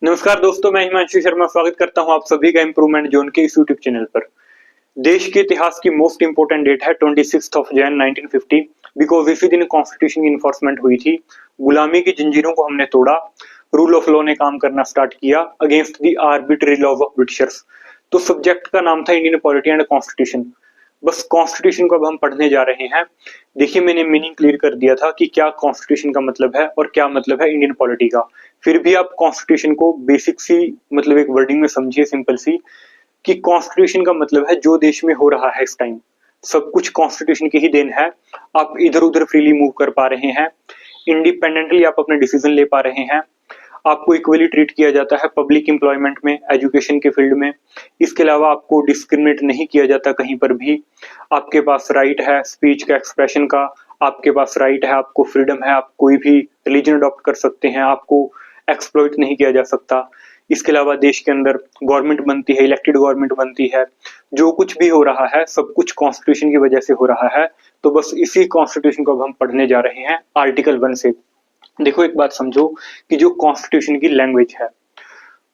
नमस्कार दोस्तों, मैं हिमांशु शर्मा स्वागत करता हूं आप सभी का इम्प्रूवमेंट जोन के इस यूट्यूब चैनल पर। देश के इतिहास की मोस्ट इंपोर्टेंट डेट है 26 जैन 1950 बिकॉज इसी दिन कॉन्स्टिट्यूशन की इन्फोर्समेंट हुई थी। गुलामी की जंजीरों को हमने तोड़ा, रूल ऑफ लॉ ने काम करना स्टार्ट किया against the arbitrary laws of Britishers. तो सब्जेक्ट का नाम था इंडियन पॉलिटी एंड कॉन्स्टिट्यूशन। बस कॉन्स्टिट्यूशन को अब हम पढ़ने जा रहे हैं। देखिए, मैंने मीनिंग क्लियर कर दिया था कि क्या कॉन्स्टिट्यूशन का मतलब है और क्या मतलब है इंडियन पॉलिटी का। फिर भी आप कॉन्स्टिट्यूशन को बेसिक सी मतलब एक वर्डिंग में समझिए, सिंपल सी, कि कॉन्स्टिट्यूशन का मतलब है जो देश में हो रहा है इस टाइम सब कुछ कॉन्स्टिट्यूशन की ही देन है। आप इधर उधर फ्रीली मूव कर पा रहे हैं, इंडिपेंडेंटली आप अपने डिसीजन ले पा रहे हैं, आपको इक्वली ट्रीट किया जाता है पब्लिक एम्प्लॉयमेंट में, एजुकेशन के फील्ड में। इसके अलावा आपको डिस्क्रिमिनेट नहीं किया जाता कहीं पर भी। आपके पास राइट है स्पीच का, एक्सप्रेशन का, आपके पास राइट है, आपको फ्रीडम है, आप कोई भी रिलीजन अडॉप्ट कर सकते हैं, आपको एक्सप्लॉइट नहीं किया जा सकता। इसके अलावा देश के अंदर गवर्नमेंट बनती है, इलेक्टेड गवर्नमेंट बनती है। जो कुछ भी हो रहा है सब कुछ कॉन्स्टिट्यूशन की वजह से हो रहा है। तो बस इसी कॉन्स्टिट्यूशन को अब हम पढ़ने जा रहे हैं आर्टिकल 1 से। देखो, एक बात समझो कि जो कॉन्स्टिट्यूशन की लैंग्वेज है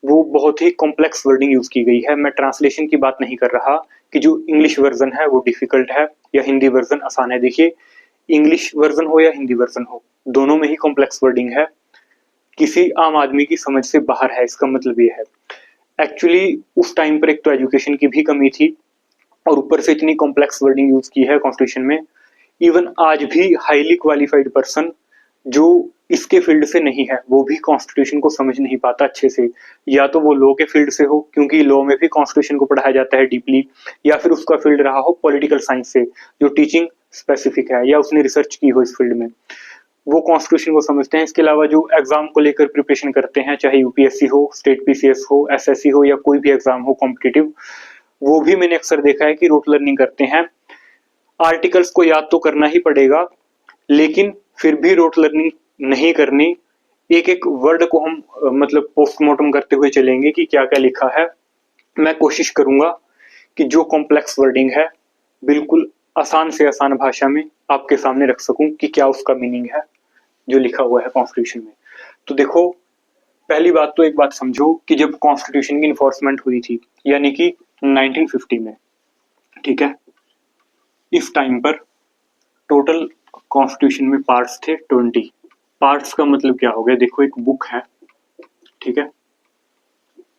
वो बहुत ही कॉम्प्लेक्स वर्डिंग यूज की गई है। मैं ट्रांसलेशन की बात नहीं कर रहा कि जो इंग्लिश वर्जन है वो डिफिकल्ट है या हिंदी वर्जन आसान है। देखिए, इंग्लिश वर्जन हो या हिंदी वर्जन हो, दोनों में ही कॉम्प्लेक्स वर्डिंग है, किसी आम आदमी की समझ से बाहर है। इसका मतलब ये है, एक्चुअली उस टाइम पर एक तो एजुकेशन की भी कमी थी और ऊपर से इतनी कॉम्प्लेक्स वर्डिंग यूज की है कॉन्स्टिट्यूशन में। इवन आज भी हाईली क्वालिफाइड पर्सन जो इसके फील्ड से नहीं है वो भी कॉन्स्टिट्यूशन को समझ नहीं पाता अच्छे से। या तो वो लॉ के फील्ड से हो, क्योंकि लॉ में भी कॉन्स्टिट्यूशन को पढ़ाया जाता है डीपली, या फिर उसका फील्ड रहा हो पॉलिटिकल साइंस से जो टीचिंग स्पेसिफिक है, या उसने रिसर्च की हो इस फील्ड में, वो कॉन्स्टिट्यूशन को समझते हैं। इसके अलावा जो एग्जाम को लेकर प्रिपरेशन करते हैं, चाहे यूपीएससी हो, स्टेट पीसीएस हो, एसएससी हो, या कोई भी एग्जाम हो कॉम्पिटिटिव, वो भी मैंने अक्सर देखा है कि रोट लर्निंग करते हैं। आर्टिकल्स को याद तो करना ही पड़ेगा, लेकिन फिर भी रोट लर्निंग नहीं करनी। एक एक वर्ड को हम मतलब पोस्टमार्टम करते हुए चलेंगे कि क्या क्या लिखा है। मैं कोशिश करूंगा कि जो कॉम्प्लेक्स वर्डिंग है बिल्कुल आसान से आसान भाषा में आपके सामने रख सकूं कि क्या उसका मीनिंग है जो लिखा हुआ है कॉन्स्टिट्यूशन में। तो देखो, पहली बात तो एक बात समझो कि जब कॉन्स्टिट्यूशन की इन्फोर्समेंट हुई थी यानी कि 1950 में, ठीक है, इस टाइम पर टोटल कॉन्स्टिट्यूशन में पार्ट्स थे 20। पार्ट्स का मतलब क्या हो गया? देखो, एक बुक है, ठीक है,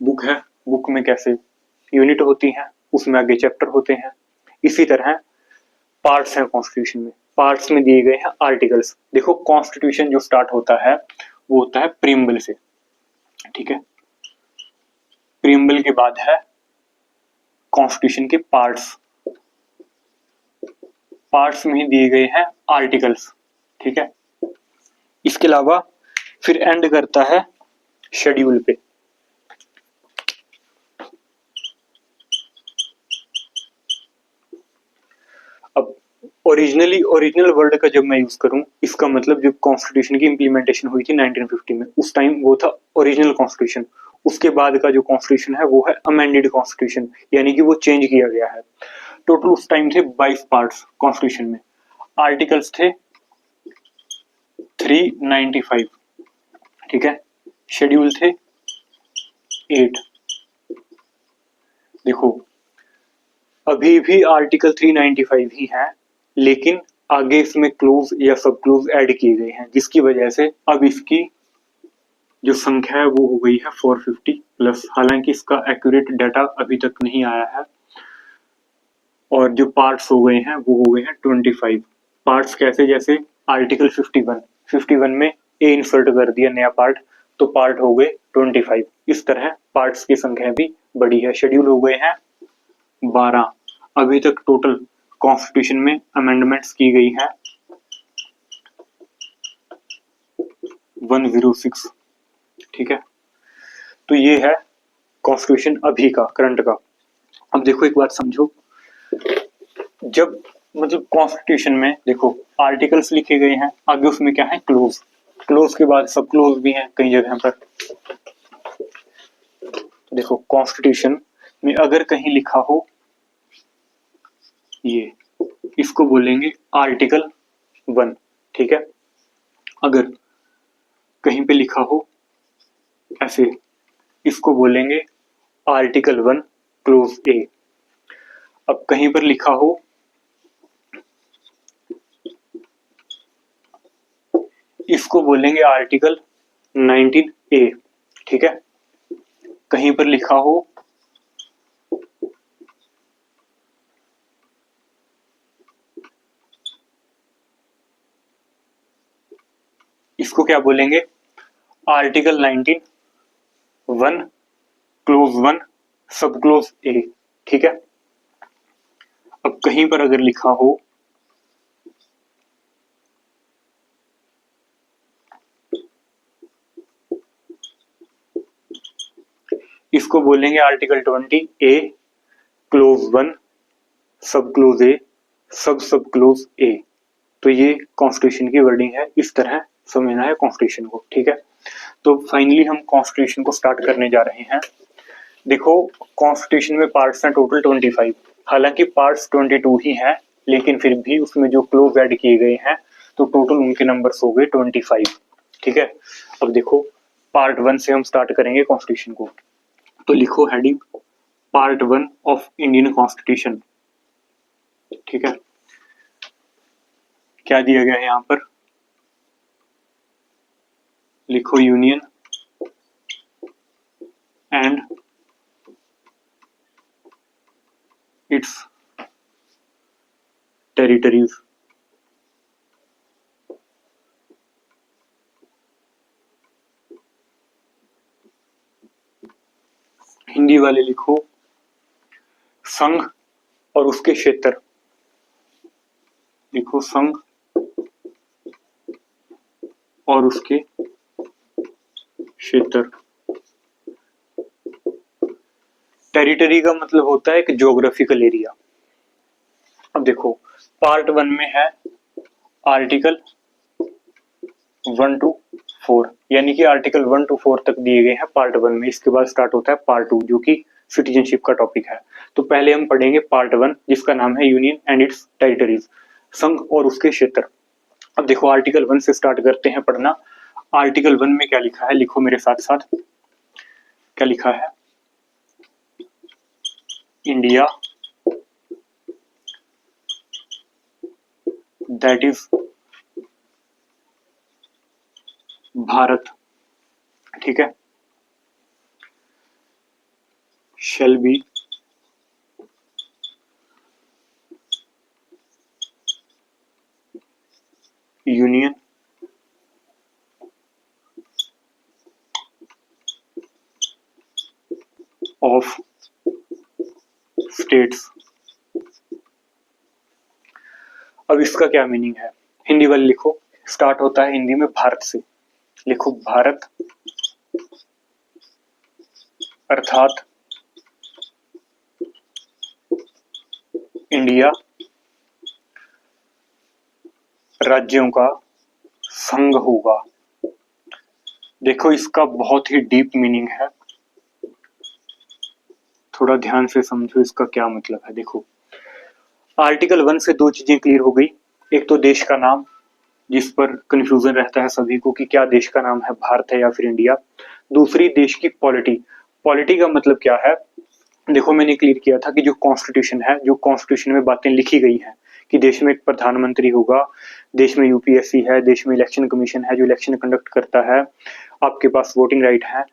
बुक है, बुक में कैसे यूनिट होती हैं, उसमें आगे चैप्टर होते हैं, इसी तरह पार्ट्स हैं कॉन्स्टिट्यूशन में। पार्ट्स में दिए गए हैं आर्टिकल्स। देखो, कॉन्स्टिट्यूशन जो स्टार्ट होता है वो होता है प्रीएम्बल से, ठीक है। प्रीएम्बल के बाद है कॉन्स्टिट्यूशन के पार्ट्स। पार्ट्स में ही दिए गए हैं आर्टिकल्स, ठीक है। इसके अलावा फिर एंड करता है शेड्यूल पे। अब ओरिजिनल वर्ड का जब मैं यूज करूं, इसका मतलब जब कॉन्स्टिट्यूशन की इंप्लीमेंटेशन हुई थी 1950 में, उस टाइम वो था ओरिजिनल कॉन्स्टिट्यूशन। उसके बाद का जो कॉन्स्टिट्यूशन है वो है अमेंडेड कॉन्स्टिट्यूशन, यानी कि वो चेंज किया गया है। टोटल उस टाइम थे 22 पार्ट्स कॉन्स्टिट्यूशन में। आर्टिकल्स थे 395, ठीक है। शेड्यूल थे 8। देखो, अभी भी आर्टिकल 395 ही है, लेकिन आगे इसमें क्लोज या सब क्लोज ऐड किए गए हैं, जिसकी वजह से अब इसकी जो संख्या है वो हो गई है 450 प्लस। हालांकि इसका एक्यूरेट डाटा अभी तक नहीं आया है। और जो पार्ट्स हो गए हैं वो हो गए हैं 25। पार्ट्स कैसे? जैसे आर्टिकल 51 में ए इंसर्ट कर दिया नया पार्ट, तो पार्ट हो गए 25। इस तरह पार्ट्स की संख्या भी बड़ी है। शेड्यूल हो गए हैं 12। अभी तक टोटल कॉन्स्टिट्यूशन में अमेंडमेंट्स की गई है 106, ठीक है। तो ये है कॉन्स्टिट्यूशन अभी का, करंट का। अब देखो, एक बात समझो, जब मतलब कॉन्स्टिट्यूशन में देखो आर्टिकल्स लिखे गए हैं, आगे उसमें क्या है? क्लोज। क्लोज के बाद सब क्लोज भी हैं कई जगह पर। देखो, कॉन्स्टिट्यूशन में अगर कहीं लिखा हो ये, इसको बोलेंगे आर्टिकल 1, ठीक है। अगर कहीं पे लिखा हो ऐसे, इसको बोलेंगे आर्टिकल 1 क्लोज ए। अब कहीं पर लिखा हो इसको बोलेंगे आर्टिकल 19 ए, ठीक है। कहीं पर लिखा हो इसको क्या बोलेंगे, आर्टिकल 19 1 क्लोज 1 सब क्लोज ए, ठीक है। अब कहीं पर अगर लिखा हो इसको बोलेंगे आर्टिकल 20 ए क्लोज 1 सब क्लोज ए सब क्लोज ए। तो ये कॉन्स्टिट्यूशन की वर्डिंग है, इस तरह समझना है कॉन्स्टिट्यूशन को, ठीक है। तो फाइनली हम कॉन्स्टिट्यूशन को स्टार्ट करने जा रहे हैं। देखो कॉन्स्टिट्यूशन में पार्ट्स हैं टोटल 25, हालांकि पार्ट्स 22 ही हैं, लेकिन फिर भी उसमें जो क्लोज ऐड किए गए हैं तो टोटल उनके नंबर्स हो गए 25, ठीक है। अब देखो पार्ट 1 से हम स्टार्ट करेंगे कॉन्स्टिट्यूशन को। तो लिखो heading part 1 of Indian constitution, ठीक है। क्या दिया गया है यहाँ पर, लिखो union and it's territories. Hindi वाले लिखो संघ और उसके क्षेत्र, लिखो संघ और उसके क्षेत्र। टेरिटरी का मतलब होता है एक ज्योग्राफिकल एरिया। अब देखो पार्ट 1 में है आर्टिकल 1 to 4, यानी कि आर्टिकल 1 to 4 तक दिए गए हैं पार्ट 1 में। इसके बाद स्टार्ट होता है पार्ट 2 जो कि सिटीजनशिप का टॉपिक है। तो पहले हम पढ़ेंगे पार्ट 1 जिसका नाम है यूनियन एंड इट्स टेरिटरीज, संघ और उसके क्षेत्र। अब देखो आर्टिकल 1 से स्टार्ट करते हैं पढ़ना। आर्टिकल 1 में क्या लिखा है, लिखो मेरे साथ साथ, क्या लिखा है, इंडिया दैट इज भारत, ठीक है, shall be union of states। अब इसका क्या मीनिंग है, हिंदी वाले लिखो, स्टार्ट होता है हिंदी में भारत से, लिखो भारत अर्थात इंडिया राज्यों का संघ होगा। देखो इसका बहुत ही डीप मीनिंग है, थोड़ा ध्यान से समझो इसका क्या मतलब है। देखो आर्टिकल 1 से दो चीजें क्लियर हो गई, एक तो देश का नाम जिस पर कंफ्यूजन रहता है सभी को कि क्या देश का नाम है भारत है या फिर इंडिया। दूसरी देश की पॉलिटी, पॉलिटी का मतलब क्या है, देखो मैंने क्लियर किया था कि जो कॉन्स्टिट्यूशन है, जो कॉन्स्टिट्यूशन में बातें लिखी गई हैं कि देश में एक प्रधानमंत्री होगा, देश में यूपीएससी है, देश में इलेक्शन कमीशन है जो इलेक्शन कंडक्ट करता है, आपके पास वोटिंग राइट है।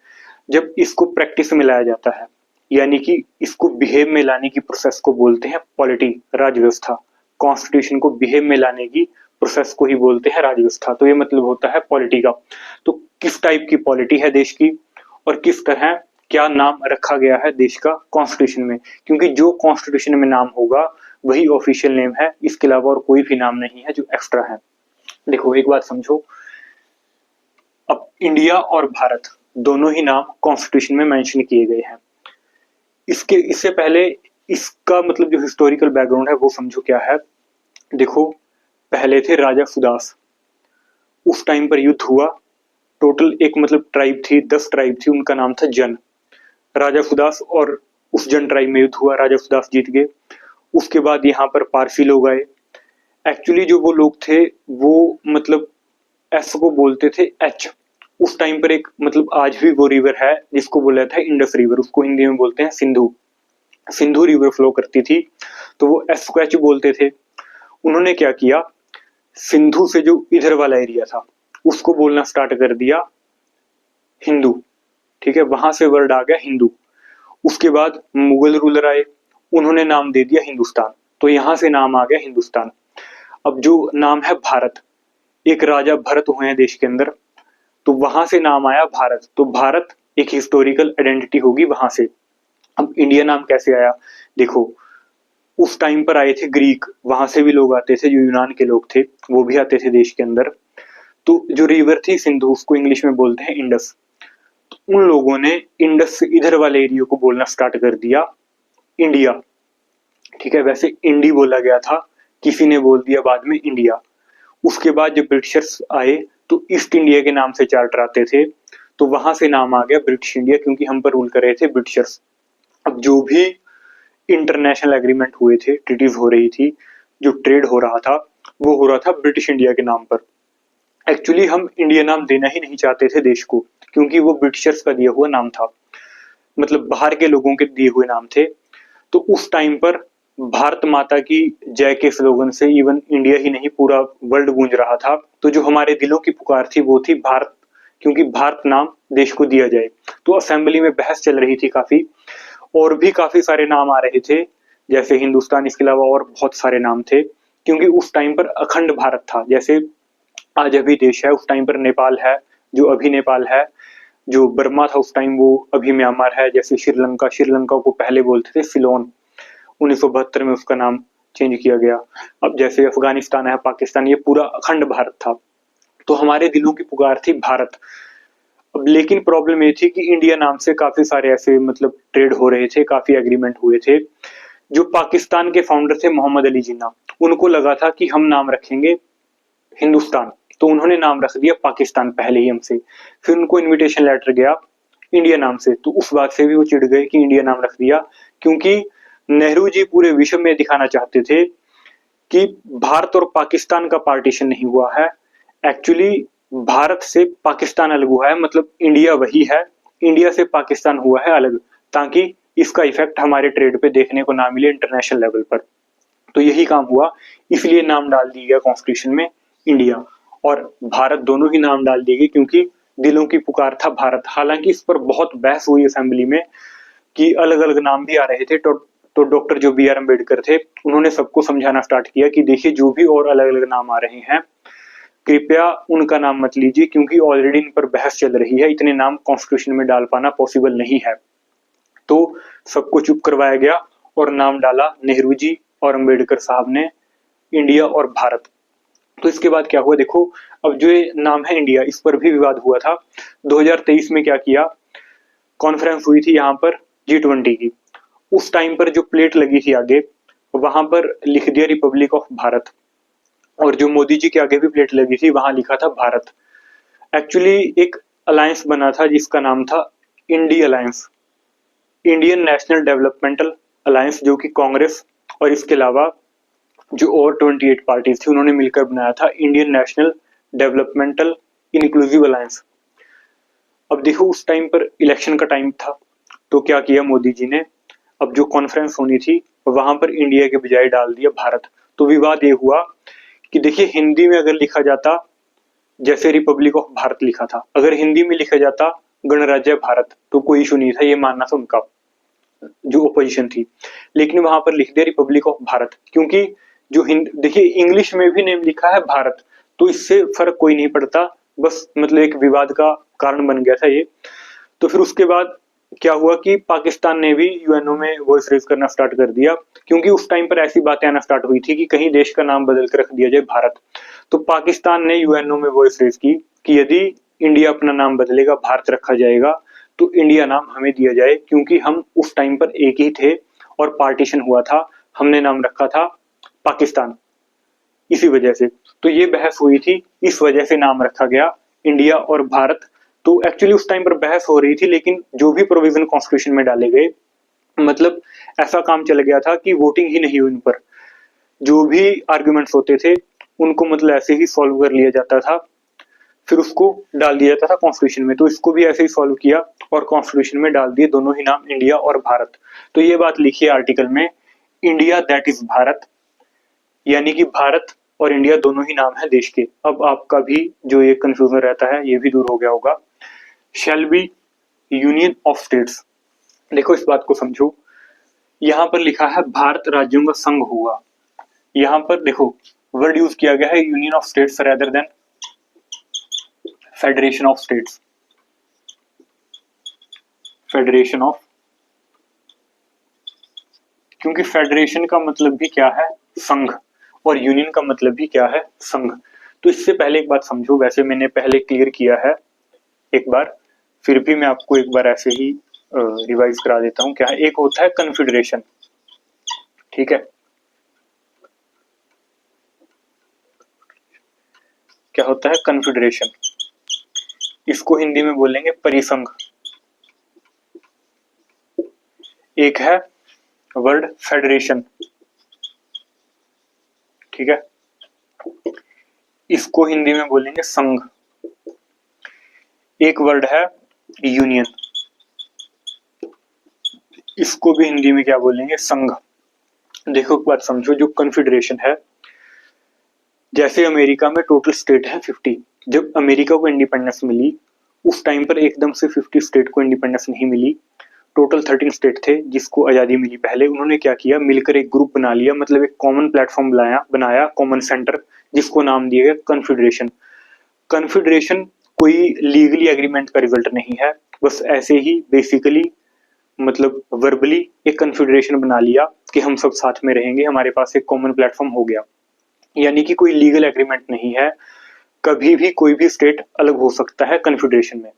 जब इसको प्रैक्टिस में लाया जाता है यानी कि इसको बिहेव में लाने की प्रोसेस को बोलते हैं पॉलिटी, राजव्यवस्था। कॉन्स्टिट्यूशन को बिहेव में लाने की प्रोसेस को ही बोलते हैं राजव्यवस्था। तो ये मतलब होता है पॉलिटी का। तो किस टाइप की पॉलिटी है देश की और किस तरह क्या नाम रखा गया है देश का कॉन्स्टिट्यूशन में, क्योंकि जो कॉन्स्टिट्यूशन में नाम होगा वही ऑफिशियल नेम है, इसके अलावा और कोई भी नाम नहीं है जो एक्स्ट्रा है। देखो एक बात समझो, अब इंडिया और भारत दोनों ही नाम कॉन्स्टिट्यूशन में मेंशन किए गए हैं। इससे पहले इसका मतलब जो हिस्टोरिकल बैकग्राउंड है वो समझो क्या है। देखो पहले थे राजा सुदास, उस टाइम पर युद्ध हुआ, टोटल एक मतलब ट्राइब थी, 10 ट्राइब थी, उनका नाम था जन। राजा सुदास और उस जन ट्राइब में युद्ध हुआ, राजा सुदास जीत गए। उसके बाद यहाँ पर पारसी लोग आए, एक्चुअली जो वो लोग थे वो मतलब एस को बोलते थे एच। उस टाइम पर एक मतलब आज भी वो रिवर है जिसको बोला था इंडस रिवर, उसको हिंदी में बोलते हैं सिंधु। सिंधु रिवर फ्लो करती थी, तो वो एस को एच बोलते थे। उन्होंने क्या किया, सिंधु से जो इधर वाला एरिया था उसको बोलना स्टार्ट कर दिया हिंदू। ठीक है, वहां से वर्ड आ गया हिंदू। उसके बाद मुगल रूलर आए, उन्होंने नाम दे दिया हिंदुस्तान, तो यहां से नाम आ गया हिंदुस्तान। अब जो नाम है भारत, एक राजा भरत हुए हैं देश के अंदर, तो वहां से नाम आया भारत, तो भारत एक हिस्टोरिकल आइडेंटिटी होगी वहां से। अब इंडिया नाम कैसे आया, देखो उस टाइम पर आए थे ग्रीक, वहां से भी लोग आते थे, जो यूनान के लोग थे वो भी आते थे देश के अंदर। तो जो रिवर थी सिंधु, उसको इंग्लिश में बोलते हैं इंडस। तो उन लोगों ने इंडस से इधर वाले एरिया को बोलना स्टार्ट कर दिया इंडिया। ठीक है, वैसे इंडी बोला गया था, किसी ने बोल दिया बाद में इंडिया। उसके बाद जब ब्रिटिशर्स आए तो ईस्ट इंडिया के नाम से चार्टर आते थे, तो वहां से नाम आ गया ब्रिटिश इंडिया, क्योंकि हम पर रूल कर रहे थे ब्रिटिशर्स। अब जो भी इंटरनेशनल एग्रीमेंट हुए थे, ट्रीटीज हो रही थी, जो ट्रेड हो रहा था वो हो रहा था ब्रिटिश इंडिया के नाम पर। एक्चुअली हम इंडिया नाम देना ही नहीं चाहते थे देश को, क्योंकि वो ब्रिटिशर्स का दिया हुआ नाम था, मतलब बाहर के लोगों के दिए हुए नाम थे। तो उस टाइम पर भारत माता की जय के स्लोगन से इवन इंडिया ही नहीं पूरा वर्ल्ड गूंज रहा था। तो जो हमारे दिलों की पुकार थी वो थी भारत, क्योंकि भारत नाम देश को दिया जाए। तो असेंबली में बहस चल रही थी काफी, और भी काफी सारे नाम आ रहे थे, जैसे हिंदुस्तान, इसके अलावा और बहुत सारे नाम थे, क्योंकि उस टाइम पर अखंड भारत था। जैसे आज अभी देश है, उस टाइम पर नेपाल है, जो अभी नेपाल है। जो बर्मा था उस टाइम, वो अभी म्यांमार है। जैसे श्रीलंका, श्रीलंका को पहले बोलते थे सिलोन, 1972 में उसका नाम चेंज किया गया। अब जैसे अफगानिस्तान है, पाकिस्तान, ये पूरा अखंड भारत था। तो हमारे दिलों की पुकार थी भारत। अब लेकिन प्रॉब्लम ये थी कि इंडिया नाम से काफी सारे ऐसे मतलब ट्रेड हो रहे थे, काफी एग्रीमेंट हुए थे। जो पाकिस्तान के फाउंडर थे मोहम्मद अली जिन्ना, उनको लगा था कि हम नाम रखेंगे हिंदुस्तान, तो उन्होंने नाम रख दिया पाकिस्तान पहले ही हमसे। फिर उनको इनविटेशन लेटर गया इंडिया नाम से, तो उस बात से भी वो चिढ़ गए कि इंडिया नाम रख दिया, क्योंकि नेहरू जी पूरे विश्व में दिखाना चाहते थे कि भारत और पाकिस्तान का पार्टीशन नहीं हुआ है। एक्चुअली भारत से पाकिस्तान अलग हुआ है, मतलब इंडिया वही है, इंडिया से पाकिस्तान हुआ है अलग, ताकि इसका इफेक्ट हमारे ट्रेड पे देखने को ना मिले इंटरनेशनल लेवल पर। तो यही काम हुआ, इसलिए नाम डाल दिया गया कॉन्स्टिट्यूशन में इंडिया और भारत, दोनों ही नाम डाल दिए गए, क्योंकि दिलों की पुकार था भारत। हालांकि इस पर बहुत बहस हुई असेंबली में कि अलग अलग नाम भी आ रहे थे। तो डॉक्टर जो बी आर अम्बेडकर थे, उन्होंने सबको समझाना स्टार्ट किया कि देखिए जो भी और अलग अलग नाम आ रहे हैं, कृपया उनका नाम मत लीजिए, क्योंकि ऑलरेडी इन पर बहस चल रही है, इतने नाम कॉन्स्टिट्यूशन में डाल पाना पॉसिबल नहीं है। तो सबको चुप करवाया गया और नाम डाला नेहरू जी और अम्बेडकर साहब ने, इंडिया और भारत। तो इसके बाद क्या हुआ देखो, अब जो ये नाम है इंडिया, इस पर भी विवाद हुआ था। 2023 में क्या किया, कॉन्फ्रेंस हुई थी यहाँ पर G20 की। उस टाइम पर जो प्लेट लगी थी आगे, वहां पर लिख दिया रिपब्लिक ऑफ भारत, और जो मोदी जी के आगे भी प्लेट लगी थी वहां लिखा था भारत। एक्चुअली एक अलायंस बना था जिसका नाम था INDI alliance, Indian national developmental alliance, जो कि कांग्रेस और इसके अलावा जो और 28 पार्टीज थी उन्होंने मिलकर बनाया था Indian national developmental inclusive alliance. अब देखो उस टाइम पर इलेक्शन का टाइम था, तो क्या किया मोदी जी ने, अब जो कॉन्फ्रेंस होनी थी वहां पर इंडिया के बजाय डाल दिया भारत। तो विवाद ये हुआ कि देखिए हिंदी में अगर लिखा जाता जैसे रिपब्लिक ऑफ भारत लिखा था, अगर हिंदी में लिखा जाता गणराज्य भारत, तो कोई इशू नहीं था, ये मानना था उनका जो ओपोजिशन थी। लेकिन वहां पर लिख दिया रिपब्लिक ऑफ भारत, क्योंकि जो हिंद देखिए इंग्लिश में भी नेम लिखा है भारत, तो इससे फर्क कोई नहीं पड़ता, बस मतलब एक विवाद का कारण बन गया था ये। तो फिर उसके बाद क्या हुआ कि पाकिस्तान ने भी यूएनओ में वॉइस रेज करना स्टार्ट कर दिया, क्योंकि उस टाइम पर ऐसी बातें आना स्टार्ट हुई थी कि कहीं देश का नाम बदल कर रख दिया जाए भारत। तो पाकिस्तान ने यूएनओ में वॉइस रेज की कि यदि इंडिया अपना नाम बदलेगा, भारत रखा जाएगा, तो इंडिया नाम हमें दिया जाए, क्योंकि हम उस टाइम पर एक ही थे और पार्टीशन हुआ था, हमने नाम रखा था पाकिस्तान, इसी वजह से। तो ये बहस हुई थी, इस वजह से नाम रखा गया इंडिया और भारत। तो एक्चुअली उस टाइम पर बहस हो रही थी, लेकिन जो भी प्रोविजन कॉन्स्टिट्यूशन में डाले गए, मतलब ऐसा काम चल गया था कि वोटिंग ही नहीं हुई उन पर। जो भी आर्ग्यूमेंट्स होते थे उनको मतलब ऐसे ही सॉल्व कर लिया जाता था, फिर उसको डाल दिया जाता था कॉन्स्टिट्यूशन में। तो इसको भी ऐसे ही सॉल्व किया और कॉन्स्टिट्यूशन में डाल दिए दोनों ही नाम, इंडिया और भारत। तो ये बात लिखी है आर्टिकल में, इंडिया दैट इज भारत, यानी कि भारत और इंडिया दोनों ही नाम है देश के। अब आपका भी जो ये कंफ्यूजन रहता है ये भी दूर हो गया होगा। Shall be union of states, देखो इस बात को समझो, यहां पर लिखा है भारत राज्यों का संघ हुआ, यहां पर देखो वर्ड यूज किया गया है union of states rather than federation of states, federation of, क्योंकि फेडरेशन का मतलब भी क्या है, संघ, और यूनियन का मतलब भी क्या है, संघ। तो इससे पहले एक बात समझो, वैसे मैंने पहले क्लियर किया है एक बार, फिर भी मैं आपको एक बार ऐसे ही रिवाइज करा देता हूं। क्या है, एक होता है कन्फेडरेशन, ठीक है, क्या होता है कन्फेडरेशन, इसको हिंदी में बोलेंगे परिसंघ। एक है वर्ड फेडरेशन, ठीक है, इसको हिंदी में बोलेंगे संघ। एक वर्ड है यूनियन, इसको भी हिंदी में क्या बोलेंगे, संघ। देखो एक बात समझो, जो कन्फेडरेशन है, जैसे अमेरिका में टोटल स्टेट है 50, जब अमेरिका को इंडिपेंडेंस मिली उस टाइम पर एकदम से 50 स्टेट को इंडिपेंडेंस नहीं मिली, टोटल 13 स्टेट थे जिसको आजादी मिली। पहले उन्होंने क्या किया, मिलकर एक ग्रुप बना लिया, मतलब एक कॉमन प्लेटफॉर्म बनाया कॉमन सेंटर, जिसको नाम दिया गया कन्फेडरेशन। कन्फेडरेशन कोई लीगली एग्रीमेंट का रिजल्ट नहीं है, बस ऐसे ही बेसिकली मतलब वर्बली एक कन्फेडरेशन बना लिया कि हम सब साथ में रहेंगे, हमारे पास एक कॉमन प्लेटफॉर्म हो गया, यानी कि कोई लीगल एग्रीमेंट नहीं है, कभी भी कोई भी स्टेट अलग हो सकता है कन्फेडरेशन में।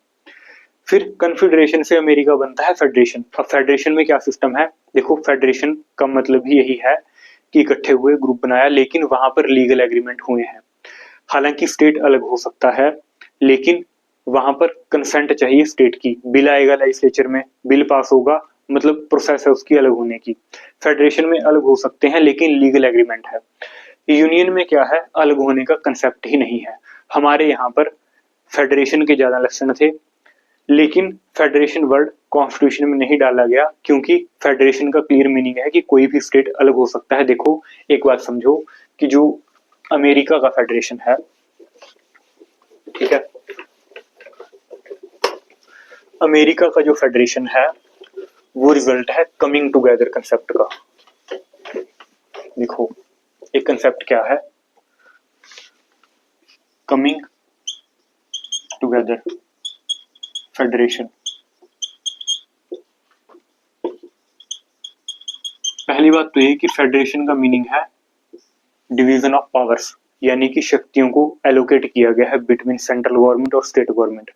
फिर कन्फेडरेशन से अमेरिका बनता है फेडरेशन। अब फेडरेशन में क्या सिस्टम है, देखो फेडरेशन का मतलब भी यही है कि इकट्ठे हुए ग्रुप बनाया, लेकिन वहां पर लीगल एग्रीमेंट हुए हैं। हालांकि स्टेट अलग हो सकता है, लेकिन वहां पर कंसेंट चाहिए स्टेट की, बिल आएगा लेजिस्लेचर में, बिल पास होगा, मतलब प्रोसेस है उसकी अलग होने की। फेडरेशन में अलग हो सकते हैं लेकिन लीगल एग्रीमेंट है। यूनियन में क्या है, अलग होने का कंसेप्ट ही नहीं है। हमारे यहाँ पर फेडरेशन के ज्यादा लक्षण थे, लेकिन फेडरेशन वर्ड कॉन्स्टिट्यूशन में नहीं डाला गया, क्योंकि फेडरेशन का क्लियर मीनिंग है कि कोई भी स्टेट अलग हो सकता है। देखो एक बात समझो कि जो अमेरिका का फेडरेशन है, ठीक है, अमेरिका का जो फेडरेशन है वो रिजल्ट है कमिंग टुगेदर कंसेप्ट का। देखो एक कंसेप्ट क्या है, कमिंग टुगेदर फेडरेशन। पहली बात तो ये कि फेडरेशन का मीनिंग है डिवीजन ऑफ पावर्स, यानी कि शक्तियों को एलोकेट किया गया है बिटवीन सेंट्रल गवर्नमेंट और स्टेट गवर्नमेंट।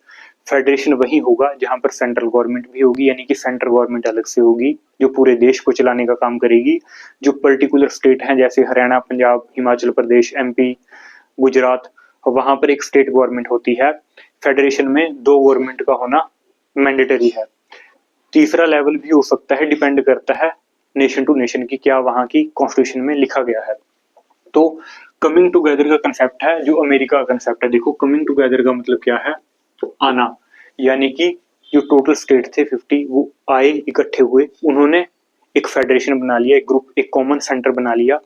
फेडरेशन वही होगा जहां पर सेंट्रल गवर्नमेंट भी होगी, यानी कि सेंट्रल गवर्नमेंट अलग से होगी जो पूरे देश को चलाने का काम करेगी। जो पर्टिकुलर स्टेट हैं जैसे हरियाणा, पंजाब, हिमाचल प्रदेश, एमपी, गुजरात, वहां पर एक स्टेट गवर्नमेंट होती है। फेडरेशन में दो गवर्नमेंट का होना मैंडेटरी है। तीसरा लेवल भी हो सकता है, डिपेंड करता है नेशन टू नेशन की, क्या वहां की कॉन्स्टिट्यूशन में लिखा गया है। तो कमिंग टुगेदर का कंसेप्ट है जो अमेरिका का कंसेप्ट है। देखो कमिंग टुगेदर का मतलब क्या है, आना, यानी कि जो टोटल स्टेट थे 50 वो आए, इकट्ठे हुए, उन्होंने एक फेडरेशन बना लिया, एक ग्रुप, एक कॉमन सेंटर बना लिया,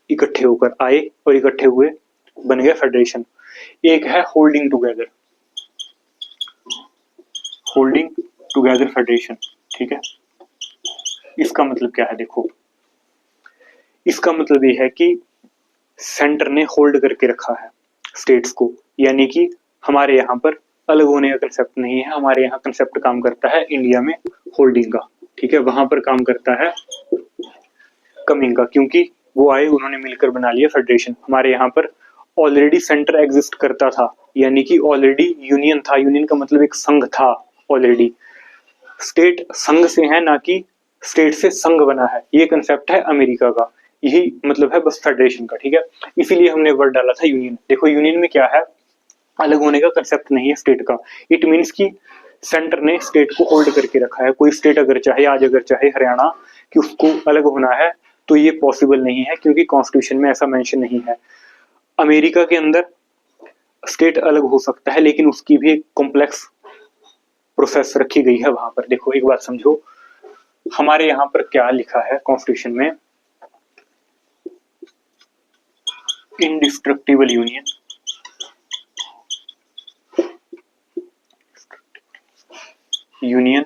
इकट्ठे होकर आए और इकट्ठे हुए बन गया फेडरेशन। एक है holding together, holding together federation, ठीक है, इसका मतलब क्या है, देखो इसका मतलब ये है कि सेंटर ने होल्ड करके रखा है स्टेट्स को, यानी कि हमारे यहाँ पर अलग होने का कंसेप्ट नहीं है, हमारे यहाँ कंसेप्ट काम करता है इंडिया में होल्डिंग का, ठीक है, वहां पर काम करता है कमिंग का, क्योंकि वो आए, उन्होंने मिलकर बना लिया फेडरेशन। हमारे यहाँ पर ऑलरेडी सेंटर एग्जिस्ट करता था, यानी कि ऑलरेडी यूनियन था, यूनियन का मतलब एक संघ था ऑलरेडी। स्टेट संघ से है, ना कि स्टेट से संघ बना है, ये कंसेप्ट है अमेरिका का, यही मतलब है बस फेडरेशन का, ठीक है। इसीलिए हमने वर्ड डाला था यूनियन। देखो यूनियन में क्या है, अलग होने का कंसेप्ट नहीं है स्टेट का। इट मीन्स कि सेंटर ने स्टेट को होल्ड करके रखा है। कोई स्टेट अगर चाहे, आज अगर चाहे हरियाणा कि उसको अलग होना है, तो ये पॉसिबल नहीं है क्योंकि कॉन्स्टिट्यूशन में ऐसा मेंशन नहीं है। अमेरिका के अंदर स्टेट अलग हो सकता है लेकिन उसकी भी एक कॉम्प्लेक्स प्रोसेस रखी गई है वहां पर। देखो एक बात समझो, हमारे यहाँ पर क्या लिखा है कॉन्स्टिट्यूशन में, indestructible union union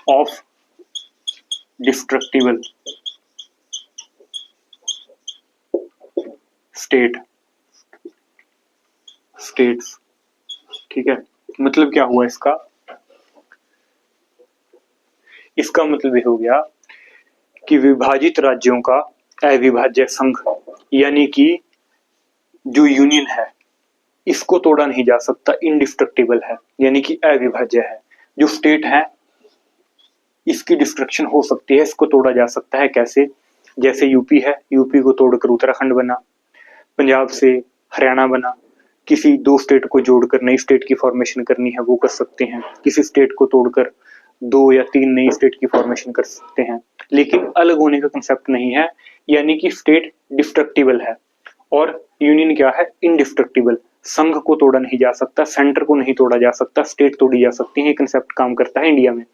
of destructible states. ठीक है, मतलब क्या हुआ इसका, इसका मतलब ये हो गया कि विभाजित राज्यों का अविभाज्य संघ, यानी कि जो यूनियन है इसको तोड़ा नहीं जा सकता, इंडिस्ट्रक्टिबल है यानी कि अविभाज्य है। जो स्टेट है इसकी डिस्ट्रक्शन हो सकती है, इसको तोड़ा जा सकता है। कैसे, जैसे यूपी है, यूपी को तोड़कर उत्तराखंड बना, पंजाब से हरियाणा बना, किसी दो स्टेट को जोड़कर नई स्टेट की फॉर्मेशन करनी है वो कर सकते हैं, किसी स्टेट को तोड़कर दो या तीन नई स्टेट की फॉर्मेशन कर सकते हैं, लेकिन अलग होने का कंसेप्ट नहीं है। यानी कि स्टेट डिस्ट्रक्टिबल है और यूनियन क्या है, इनडिस्ट्रक्टिबल। संघ को तोड़ा नहीं जा सकता, सेंटर को नहीं तोड़ा जा सकता, स्टेट तोड़ी जा सकती है। ये कंसेप्ट काम करता है इंडिया में।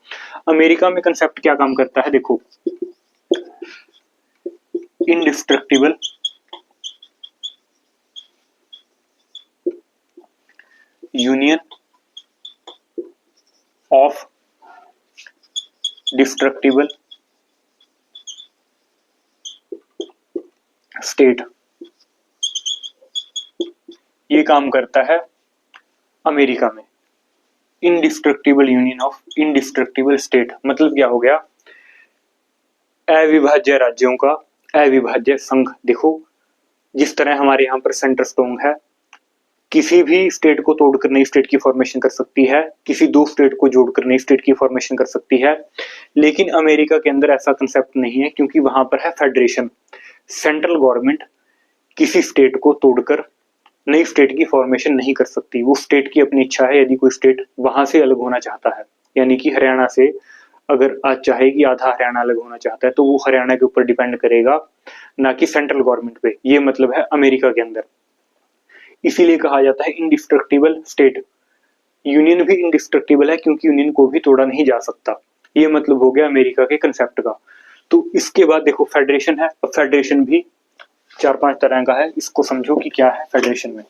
अमेरिका में कंसेप्ट क्या काम करता है, देखो, indestructible union of destructible state, ये काम करता है अमेरिका में। Indestructible union of indestructible state मतलब क्या हो गया, अविभाज्य राज्यों का अविभाज्य संघ। देखो जिस तरह हमारे यहाँ पर सेंटर स्ट्रोंग है, किसी भी स्टेट को तोड़कर नई स्टेट की फॉर्मेशन कर सकती है, किसी दो स्टेट को जोड़कर नई स्टेट की फॉर्मेशन कर सकती है, लेकिन अमेरिका के अंदर ऐसा कंसेप्ट नहीं है क्योंकि वहां पर है फेडरेशन। सेंट्रल गवर्नमेंट किसी स्टेट को तोड़कर नई स्टेट की फॉर्मेशन नहीं कर सकती, वो स्टेट की अपनी इच्छा है। यदि कोई स्टेट वहां से अलग होना चाहता है, यानी कि हरियाणा से अगर आज चाहे कि आधा हरियाणा अलग होना चाहता है तो वो हरियाणा के ऊपर डिपेंड करेगा, ना कि सेंट्रल गवर्नमेंट पे। ये मतलब है अमेरिका के अंदर। इसीलिए कहा जाता है इनडिस्ट्रक्टिबल स्टेट। यूनियन भी इनडिस्ट्रक्टिबल है क्योंकि यूनियन को भी तोड़ा नहीं जा सकता। ये मतलब हो गया अमेरिका के कंसेप्ट का। तो इसके बाद देखो फेडरेशन है। अब फेडरेशन भी 4-5 तरह का है, इसको समझो कि क्या है फेडरेशन में।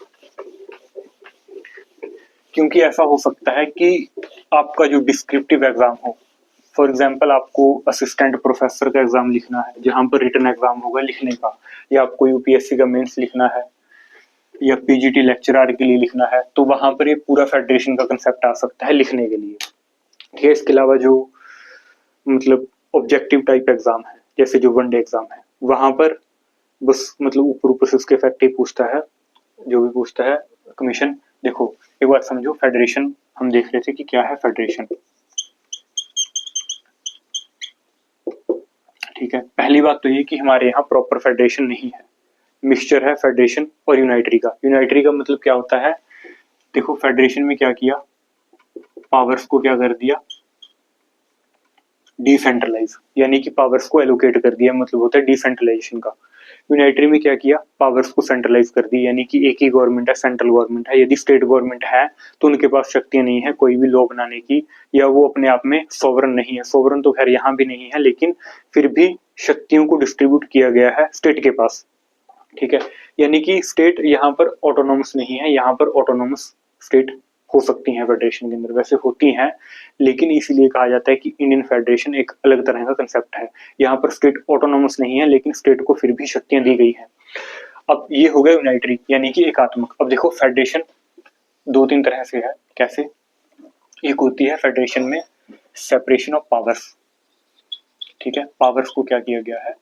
क्योंकि ऐसा हो सकता है कि आपका जो डिस्क्रिप्टिव एग्जाम हो, फॉर एग्जाम्पल आपको असिस्टेंट प्रोफेसर का एग्जाम लिखना है जहां पर रिटन एग्जाम होगा लिखने का, या आपको यूपीएससी का मेंस लिखना है, या पीजीटी लेक्चरर के लिए लिखना है, तो वहां पर ये पूरा फेडरेशन का कंसेप्ट आ सकता है लिखने के लिए। ठीक है, इसके अलावा जो मतलब ऑब्जेक्टिव टाइप एग्जाम है, जैसे जो वनडे एग्जाम है, वहां पर बस मतलब ऊपर ऊपर से उसके फैक्ट ही पूछता है, जो भी पूछता है कमीशन। देखो एक बात समझो, फेडरेशन हम देख रहे थे कि क्या है फेडरेशन। ठीक है, पहली बात तो ये कि हमारे यहाँ प्रॉपर फेडरेशन नहीं है, मिक्सचर है फेडरेशन और यूनाइटरी का। यूनाइटरी का मतलब क्या होता है, देखो फेडरेशन में क्या किया, पावर्स को क्या कर दिया, डिसेंट्रलाइज, यानी कि पावर्स को एलोकेट कर दिया, मतलब होता है डिसेंट्रलाइजेशन का। यूनाइटरी में क्या किया, पावर्स को सेंट्रलाइज कर दी, यानी कि एक ही गवर्नमेंट है, सेंट्रल गवर्नमेंट है। यदि स्टेट गवर्नमेंट है तो उनके पास शक्तियां नहीं है कोई भी लॉ बनाने की, या वो अपने आप में सोवरन नहीं है। सोवरन तो खैर यहाँ भी नहीं है, लेकिन फिर भी शक्तियों को डिस्ट्रीब्यूट किया गया है स्टेट के पास। ठीक है, यानी कि स्टेट यहाँ पर ऑटोनोमस नहीं है, यहाँ पर ऑटोनोमस स्टेट हो सकती हैं फेडरेशन के अंदर, वैसे होती हैं, लेकिन इसीलिए कहा जाता है कि इंडियन फेडरेशन एक अलग तरह का कंसेप्ट है। यहाँ पर स्टेट ऑटोनोमस नहीं है, लेकिन स्टेट को फिर भी शक्तियां दी गई हैं। अब ये हो गया यूनाइटरी यानी कि एकात्मक। अब देखो फेडरेशन 2-3 तरह से है। कैसे, एक होती है फेडरेशन में सेपरेशन ऑफ पावर्स। ठीक है, पावर्स को क्या किया गया है,